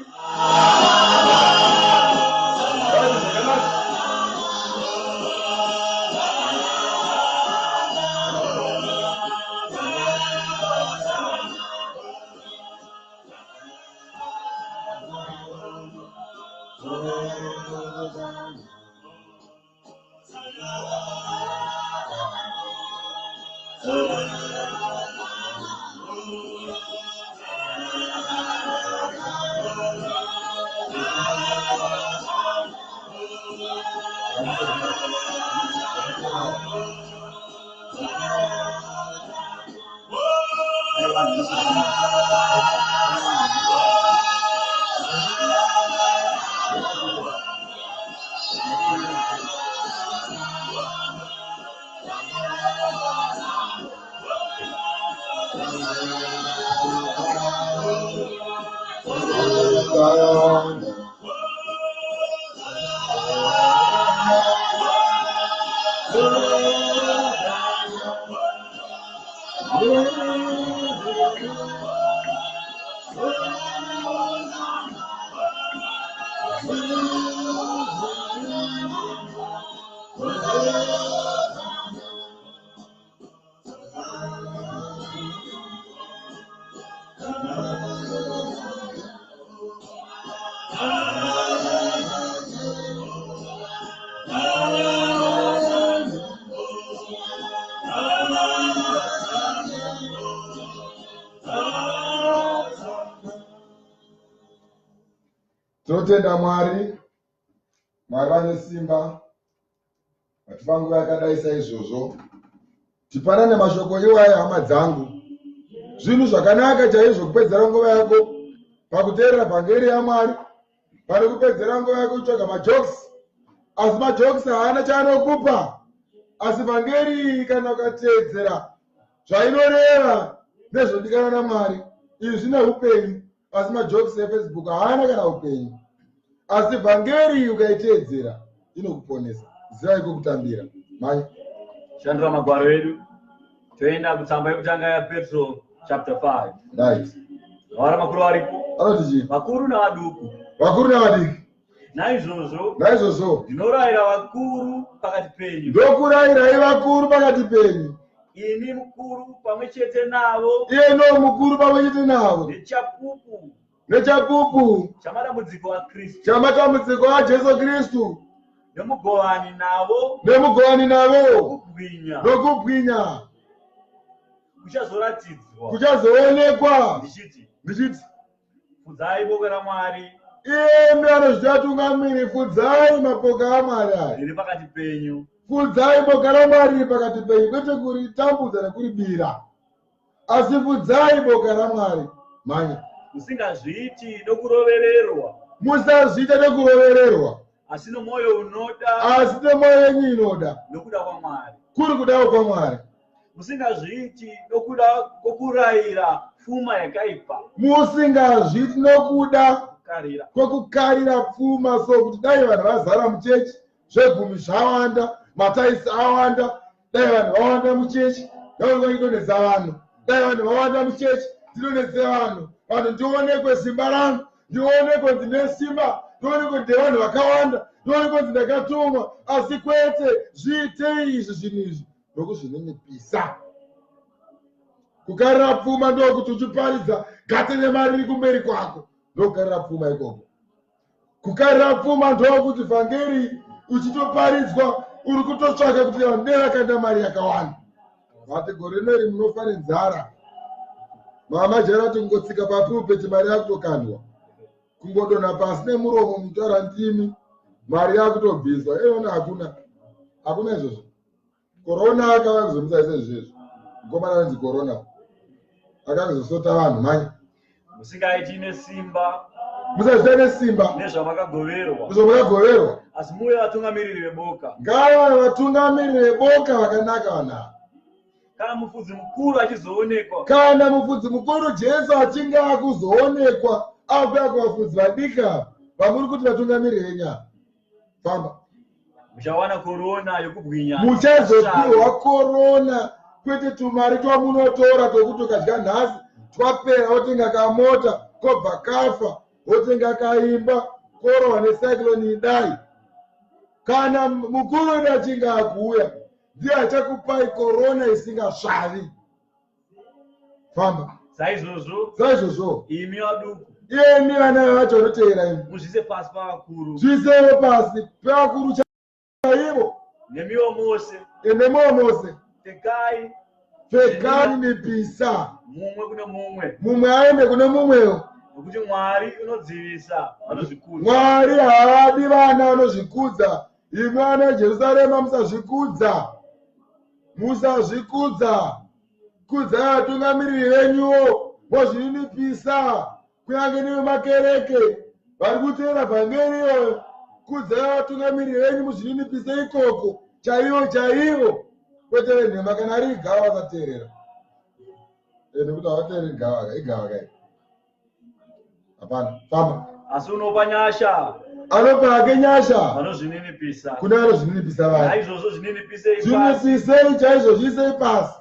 Tinotenda Mwari, Mwari vane simba, vatipanguva yakadai saizvozvo. Tipanane mashoko iwayo hama dzangu. Zvinhu zvakanaka chaizvo kupedzera nguva yako pakuteerera vhangeri yaMwari, pane kupedzera nguva yako kutsvaga majokes. Asi majokes haana chaanokupa. Asi vhangeri iyi kana ukateedzera zvainoreva nezvodikana naMwari, izvi zvine upenyu. Asi majokes eFacebook haana kana upenyu. Asi vhangeri ukaiteedzera inokuponesa. Zivai kukutambira. Mai. Shandura magwaro edu. Toenda kutsamba yekutanga yaPetro chapter 5. Right. Vara makuru varipo. Anotiji. Vakuru navaduku. Vakuru navadiki. Naizvozvo ndinorayira vakuru pakati penyu. Ndokurayirai vakuru pakati penyu. Ini mukuru pamwe chete navo. Iye no mukuru pamwe chete navo. Nechapupu chamatambudziko aKristu. Chamatambudziko aJesu Kristu. Nemugovani navo. Nokubwinya. Kuchazoonekwa. Ndichiti. Fudzai boka raMwari. Imi anozviatungamiri, fudzai mapoka aMwari aya. Riri pakati penyu. Fudzai boka raMwari riri pakati penyu, kwete kuritambudza nekuribira. Asi fudzai boka raMwari. Manya. Musingazviiti nokurovererwa. Musazviita nokurovererwa. Asi nomwoyo unoda. Asi nemwoyo yenyu inoda. Nokuda kwaMwari. Kuri kudawo kwaMwari. Musingazviiti nokuda kwokurayira pfuma yakaipa. Musingazviiti nokuda kwokukarira pfuma, so kuti dai vanhu vazara muchechi, zvegumi zvawanda, mataisi awanda, dai vanhu vawanda muchechi, ndinodonedza vanhu, dai vanhu vawanda muchechi, ndinodonedze vanhu, vanhu ndionekwe simba rangu, ndionekwe ndine simba, ndionekwe ndine vanhu vakawanda, ndionekwe ndindakatumwa. Asi kwete, zviitei izvi zvinhu izvi ndokuzvininipisa. Kukarira pfuma ndokuti uchiparidza gate nemari iri kumberi kwako, ndokukarira pfuma ikoko. Kukarira pfuma ndokuti vhangeri uchitoparidzwa uri kutotsvaka kuti vanhu nevakanda mari yakawanda. Vati gore neri munofane nzara. Mama jera tungotsika papulpiti mari yakutokandwa. Kungodona pasi nemuromo mutaura ndimi, mari yakutobviswa. Iona hakuna izvozvo. Corona akavazomisa izvezvo. Ngomana anzi corona. Akazosota vanhu manya. Musingaiti nesimba. Musazviita nesimba. Nezvamakagoverwa. Asi muve vatungamiriri veboka. Ngava vatungamiriri veboka vakanaka vanhu. Kana mufudzi mukuru achizoonekwa. Kana mufudzi mukuru Jesu achinge akuzoonekwa, akuya kuvafudzi vadika, vamuri kuti vatungamiriri venyaya. Famba. Muchawana korona yokubwinya. Muchazopiwa korona, kwete tumari twamunotora tokuti ukadya nhasi twapera wotenga kamota kobva kafa, wotenga kaimba korohwa necyclone idai. Kana mukuru wedu achinge akuuya, ndiye achakupai korona isingasvavi. Famba. Saizvozvo imi vaduku, imi vana vacho vanoteera imi, muzvise pasi pavakuru. Zvisewo pasi pevakuru chaivo. Nemiwo mose. Nemiwo mose. Pfekani mipisa. Mumwe kune mumwe. Mumwe aende kune mumwewo. Nokuti Mwari unodzivisa vanozvikudza. Mwari haadi vana vanozvikudza. Imi vana veJerusarema musazvikudza. Musazvikudza. Kudzai vatungamiriri venyuwo, mozvininipisa. Kunyange nemumakereke vari kuteera vhangeri iyoyo, kudzai vatungamiriri venyu muzvininipise ikoko chaivo. Kwete venhema kana ari igava vasateerera. Nekuti havateereri igava kai. Hapana, famba. Asi unopa nyasha. Anopa hake nyasha. Vanozvininipisa. Kune vanozvininipisa vanhu. Naizvozvo zvininisei pasi. Zvinipisei chaizvo, zviisei pasi.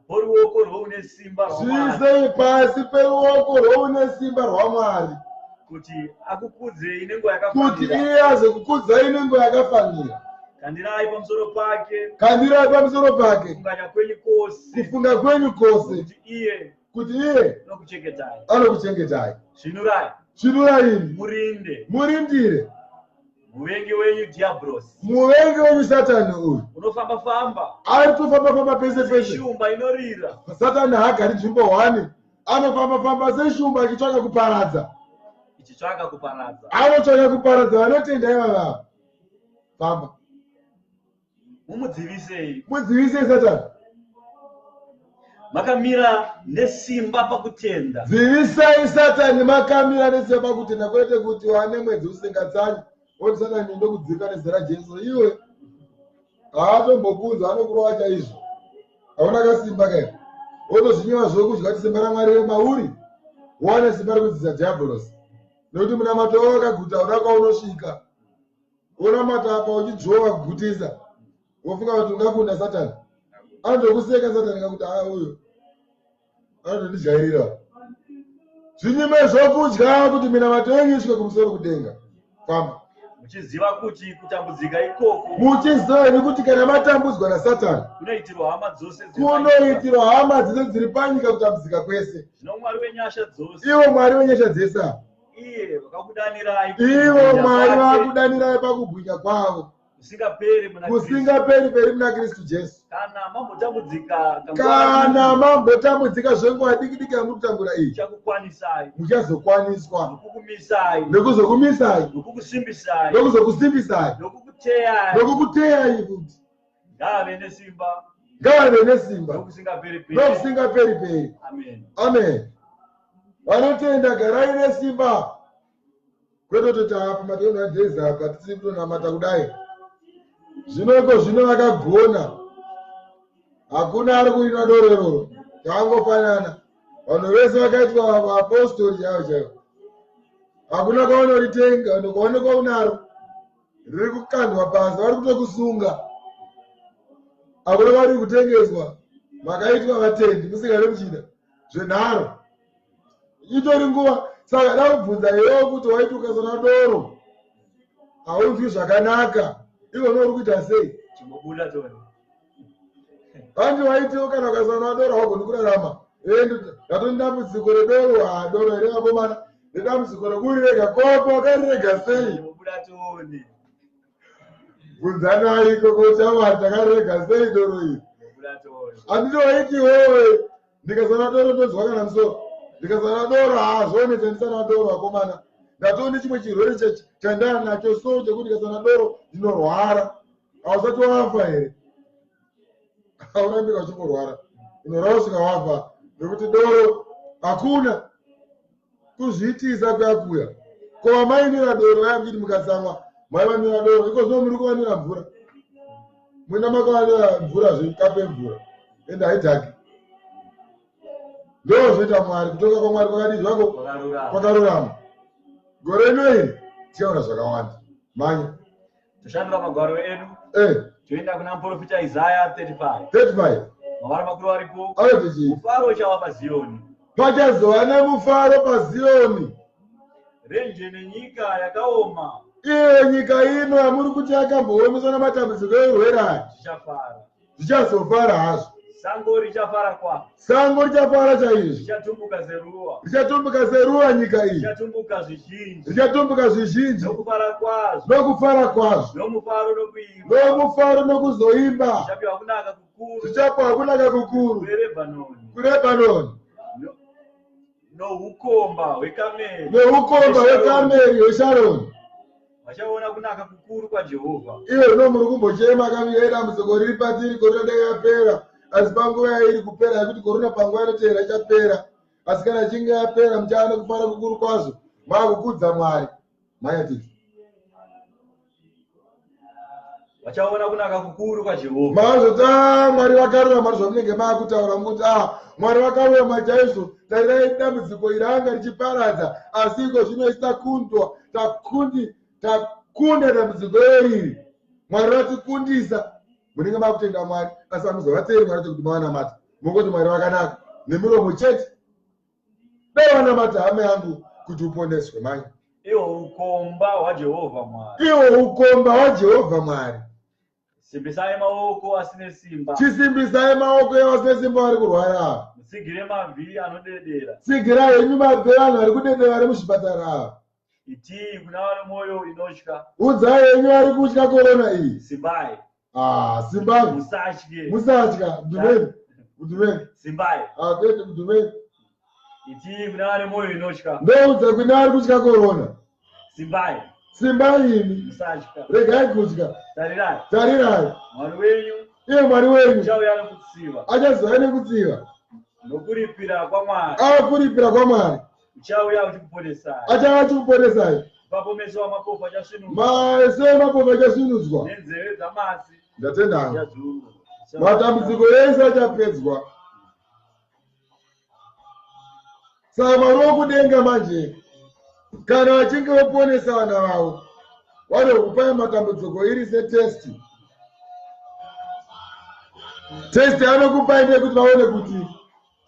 Poruoko rwoune simba rwaMwari. Zviisei pasi peruoko rwoune simba rwaMwari. kuti akukudze inengo kuti yakafanira. iye azokukudza inengo yakafanira. Kandirai pamusoro pake. Kandirai pamusoro pake. Kufunganya kwenyu kwose. Kufunga kwenyu kwose. Kuti iye anokuchengetai. Svinurai. Svinurai. Murindire. Muvengi wenyu diablos. Muvengi wenyu Satani uyu. Unofamba-famba. Ari kutofamba-famba pese-pese. Shumba inorira. Satani haagari nzvimbo hwani. Anofamba-famba seshumba achitsvaka kuparadza. Anotsvaka kuparadza vanotenda ivava. Famba. Mumudzivisei. Mudzivisei Satani. Makamira nesimba pakutenda. Dzivisai Satani makamira nesimba pakutenda, kwete kuti wane mwedzi usingatsanyi. Oti Satani ndokudzika nezera Jesu. Iwe haatombokunza, anokurova chaizvo. Hauna kasimba kai. Otozvinyeva zvokudya kuti simba raMwari remauri. Wane simba rekudzidzisa diabolos. Nokuti munamato wako wakaguta una kwaunosvika. Unamata apa uchidzvova kugutisa. Wofunga kuti ungakunda Satani. Anotokuseka Satani kakuti uyu anotondidyairira. Zvinyime zvokudya kuti minamato yenyu isvike kumusoro kudenga. Famba. Muchiziva kuti kutambudzika ikoko. Muchiziva nekuti kana matambudzwa naSatani. Kunoitirwa hama dzose. Kunoitirwa hama dzose dziri panyika kutambudzika kwese. Zvino Mwari wenyasha dzose. Iwo Mwari wenyasha dzese. Iye vakakudanirai. Iwo Mwari vakudanirai pakubwinya kwavo. Kusingaperi muna Kristu Jesu. Kana mambotambudzika zvenguva diki yamutambura iyi. Muchazokwaniswa. Nekuzokumisai. Nekuzokusimbisai. Nokukuteyai futi. Ngave nesimba. Nokusingaperi. Amen. Vanotenda garai nesimba. Kwete kuti apa matenda adhezi apa tisiri kutonamata kudai. Zvino vakagona. Hakuna ari kuita dororo. Tangofanana. Vanhu vese vakaitwa vaapostoli chaivo. Hakuna kwaunoritenga, unokuonekwa unaro. Riri kukandwa pasi, vari kutokusunga. Hakuna vari kutengeswa. Makaitwa vatendi, musingari muchida. Zvenharo. Itori nguva. Saka ndakubvunza iwewe kuti waiti ukazona doro. Haunzwi zvakanaka. Iwe uri kuita sei? Chimobuda toni. Vanti waitiwo kana ukazona doro hawagoni kurarama. Ndatori dambudziko redoro, doro here vakomana. Nedambudziko rekurirega kopo, wakarirega sei? Chimobuda toni. Bvunzanai ikoko chama takarega sei doro iri? Chimobuda toni. Handiti waiti iwewe ndikazona doro ndonzwa kana musoro. Ndikazana doro hazvionetse ndisana doro vakomana. Ndatoone chimwe chirwere chandana nacho so chekuti ndikazana doro ndinorwara. Hausati wafa here? Haurambika uchingorwara. Unorwara usvika wafa. Nekuti doro hakuna kuzviitisa kuyakuya. Ko maimira doro yamchiti mukatsamwa maivamira doro. Iko zvino muri kuvanira mvura. Mwina makavanira mvura zvikape mvura. Ende haitaki. Ndo zvoita Mwari, kutonga kwaMwari kwakadii zvako kwakarurama. Gore rino iri tichaona zvakawanda. Manya. Toshandura magwaro edu. Toenda kuna muprofita Isaya 35. Mavari makuru varipo. Mufaro uchava paZioni. Pachazova nemufaro paZioni. Renje nenyika yakaoma. Iyo nyika ino yamuri kuti yakamboomeswa namatambudziko eurwere aya. Zvichazofara hazvo. Sango richafara kwa. Sango richafara chaizvo. Richatumbuka seruva. Richatumbuka seruva nyika iyi. Richatumbuka zvizhinji. Richatumbuka zvizhinji. Nokufara kwazvo. Nokufara kwazvo. Nomufaro nokuimba. Nomufaro nokuzoimba. Zvichapiwa kunaka kukuru. Zvichapiwa kunaka kukuru. Kulebanoni. Noukomba hwekameri. Noukomba hwekameri hweSharoni. Vachaona kunaka kukuru kwaJehovha. Iwe nomuri kumbochema kamira idambudziko riri patiri korona yapera. Asi panguva yairi kupera yekuti korona panguva inotevera ichapera. Asi kana ichinge yapera muchaona kufara kukuru kwazvo. Makukudza Mwari. Mayatiti. Vachaona kunaka kukuru kwaJehovha. Mazota Mwari vakarurama zvamunenge makutaura mukuti Mwari vakarurama chaizvo. Tarirai dambudziko iranga richiparadza. Asi iko zvino takundwa. Takunda dambudziko iri. Mwari vatikundisa. Munenge makutenda Mwari, asi hamuzovateri Mwari kuti mavanamata. Mungoti Mwari vakanaka. Nemiromo chete. Dai vanamata hama yangu kuti uponeswe manya. ukomba wa Jehova Mwari. Iwo ukomba wa Jehova Mwari. Simbisai maoko asine simba. Chisimbisai maoko asine simba vari kurwara. Musigire mavhi anodedera. Sigirai henyu mavhi vanhu vari kudedera vari muzvipatara. Itii kuna vari mwoyo inotya. Udzai henyu vari kutya korona iyi. Simbai. Simbai. Musatye. Musatya. Mudumeni. Simbai. Kwete mudumeni. Itii kuna vari mwoyo inotya. Ndoudza kuna vari kutya korona. Simbai. Simbai imi. Musatya. Regai kutya. Tarirai. Mwari wenyu. Iye Mwari wenyu. Achauya nekutsiva. Achazouya nekutsiva. Nokuripira kwaMwari. Kuripira kwaMwari. Uchauya uchikuponesai. Achauya uchikuponesai. Ipapo meso amapofu achasvinudzwa. Maso amapofu achasvinudzwa. Nenzeve dzamasi. Ndatenda. Matambudziko ese achapedzwa. Saka Mwari wokudenga manje kana vachinge vaponesa vana vavo vanokupai matambudziko iri setesti. Testi anokupai ndekuti vaone kuti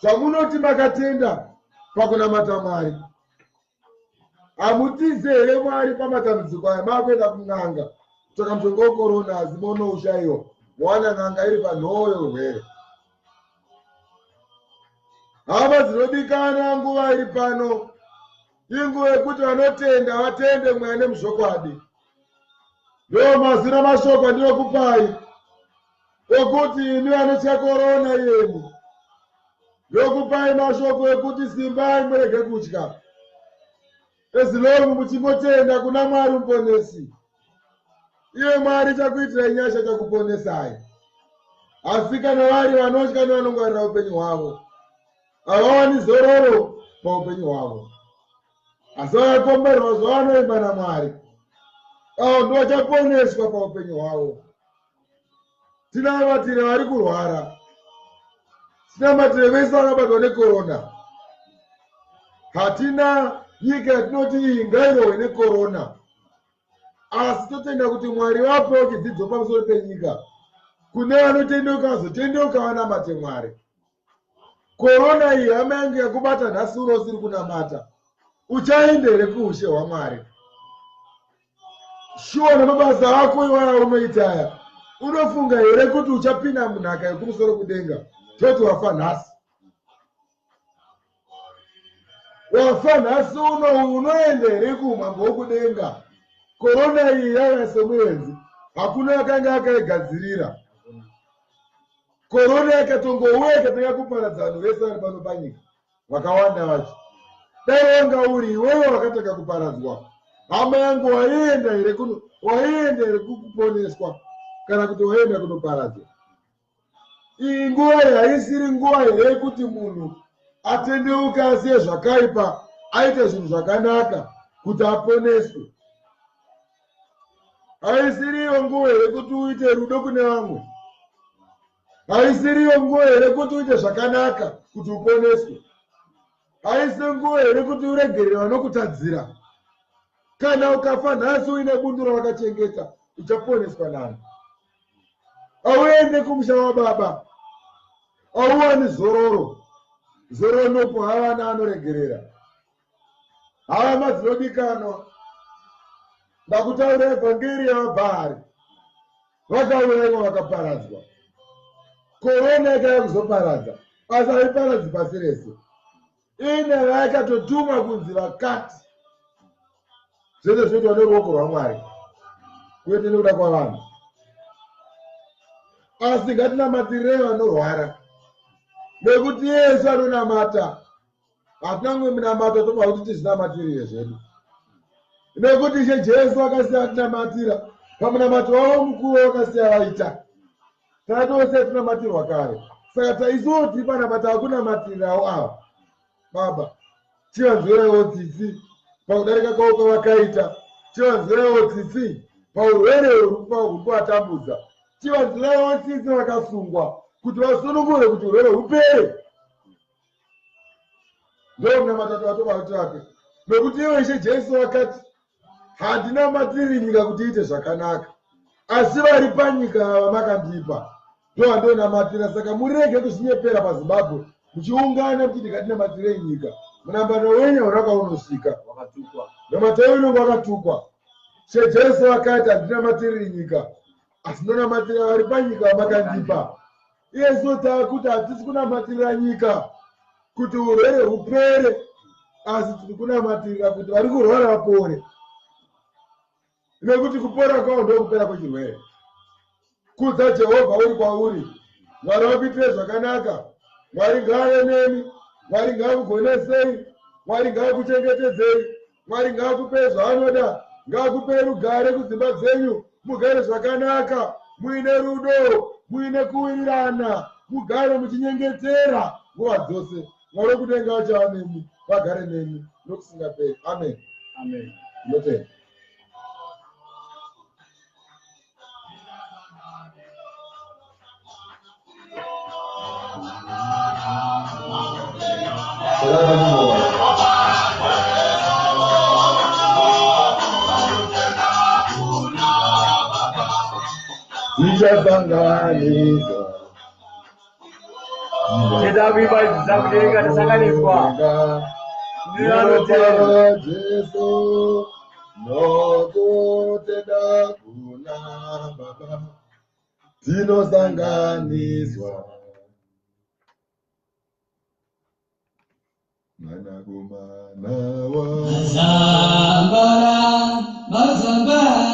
zvamunoti makatenda pakunamata Mwari hamutize here Mwari pamatambudziko aya makuenda kun'anga kutsvaka mushonga wekorona asi monoushayiwa mowana n'anga iri panhoyo urwere. Hama dzinodikana nguva iri pano inguva yekuti vanotenda vatende Mwari nemuzvokwadi. Ndo mazino mashoko andinokupai ekuti imi vanotya korona yenu ndokupai mashoko ekuti simbai murege kutya. Ezilongu muchingotenda kuna Mwari muponesi. Iye Mwari chakuitirai nyasha chakuponesai. Asi kana vari vanotya nevanongwarira upenyu hwavo havawani zororo paupenyu hwavo. Asi vakakomberwa zvavanoimba naMwari avo ndo vachaponeswa paupenyu hwavo. Tinavatire vari kurwara. Tinamatire vese vakabatwa nekorona. Hatina nyika yatinoti iyi ngairohwe nekorona. Asi totenda kuti Mwari vapewo chidzidzo pamusoro penyika kune vanotendeuka vazotendeuka vanamate Mwari. Korona iyi hama yangu yakubata nhasi uno usiri kunamata uchaenda here kuushe hwaMwari? Shuwa namabasa ako iwaya unoita aya unofunga here kuti uchapinda munhaka yekumusoro kudenga? Toti wafa nhasi. Wafa nhasi uno unoenda here kuumambo wokudenga? Korona iyi yaya semuenzi, hakuna akanga akaigadzirira. Korona yakatongouya ikatanga kuparadza vanhu vese vari pano panyika vakawanda vacho. Dai wanga uri iwewe wakatanga kuparadzwa, hama yangu waienda here kuponeswa kana kuti waienda kunoparadzwa? Iyi nguva haisiri nguva here kuti munhu atendeuke asiye zvakaipa aite zvinhu zvakanaka kuti aponeswe? Haisiriyo nguva here kuti uite rudo kune vamwe? Haisiriyo nguva here kuti uite zvakanaka kuti uponeswe? Haisi nguva here kuti uregerere vanokutadzira? Kana ukafa nhasi uine bundo ravakachengeta uchaponeswa nani? Auende kumusha wababa auwani zororo. Zororo nopo havana anoregerera. Hama dzinodikanwa ndakutaura evhangeri yavabhari vakaurayiwa vakaparadzwa. Korona ikaya kuzoparadza asi haiparadzi pasi rese. Ine vayakatotuma kunzi vakati zvese zvoitwa neruoko rwaMwari kwete nekuda kwavanhu. Asi ngatinamatirei vanorwara nekuti Yesu anonamata. Hatina mwe munamato topa kuti tizvinamatirire zvedu nekuti Ishe Jesu akasiya atinamatira pamunamato wavo mukuru wakasiya vaita. Tatose tinamatirwa kare. Saka taisuwo tiri panamata hakunamatirirawo ava. Baba tivanzwirewo tsitsi pakudarika kwavo kwavakaita. Tivanzwirewo tsitsi paurwere huri kuvatambudza. Tivanzwirewo tsitsi vakasungwa kuti vasunungure kuti urwere hupere. Ndo munamata tovatoba kuti vake nekuti iwe Ishe Jesu vakati handinamatiri nyika kuti iite zvakanaka asi vari panyika vamakandipa ndo vandonamatira. Saka murege kuzvinyepera paZimbabwe muchiungana kuti ndikatinamatire nyika. Munambano wenyu raka unosvika namatero inongo akatukwa. Jesu akati handinamatiri nyika, asi ndinonamatira vari panyika vamakandipa. Yesu takuti hatisi kunamatirira nyika kuti urwere hupere, asi tiri kunamatirira kuti vari kurwara vapore. Nekuti kupora kwavo ndokupera kwechirwere. Kudza Jehovha uri kwauri. Mwari wakuitire zvakanaka. Mwari ngaave nemi. Mwari ngaakugonesei. Mwari ngaakuchengetedzei. Mwari ngaakupe zvaanoda. Ngaakupe rugare kudzimba dzenyu. Mugare zvakanaka, muine rudo, muine kuwirirana, mugare muchinyengetera nguva dzose. Mwari kudenga achava nemi, vagare nemi nokusingaperi. Amen. Amen. Notenda. Tichasanganizwa. Tichakuimba tisanganiswa. Ndinotenda Jesu, nokutenda kuna Baba. Tinosanganiswa. Mwanakomana wa Mazambara, mazambara.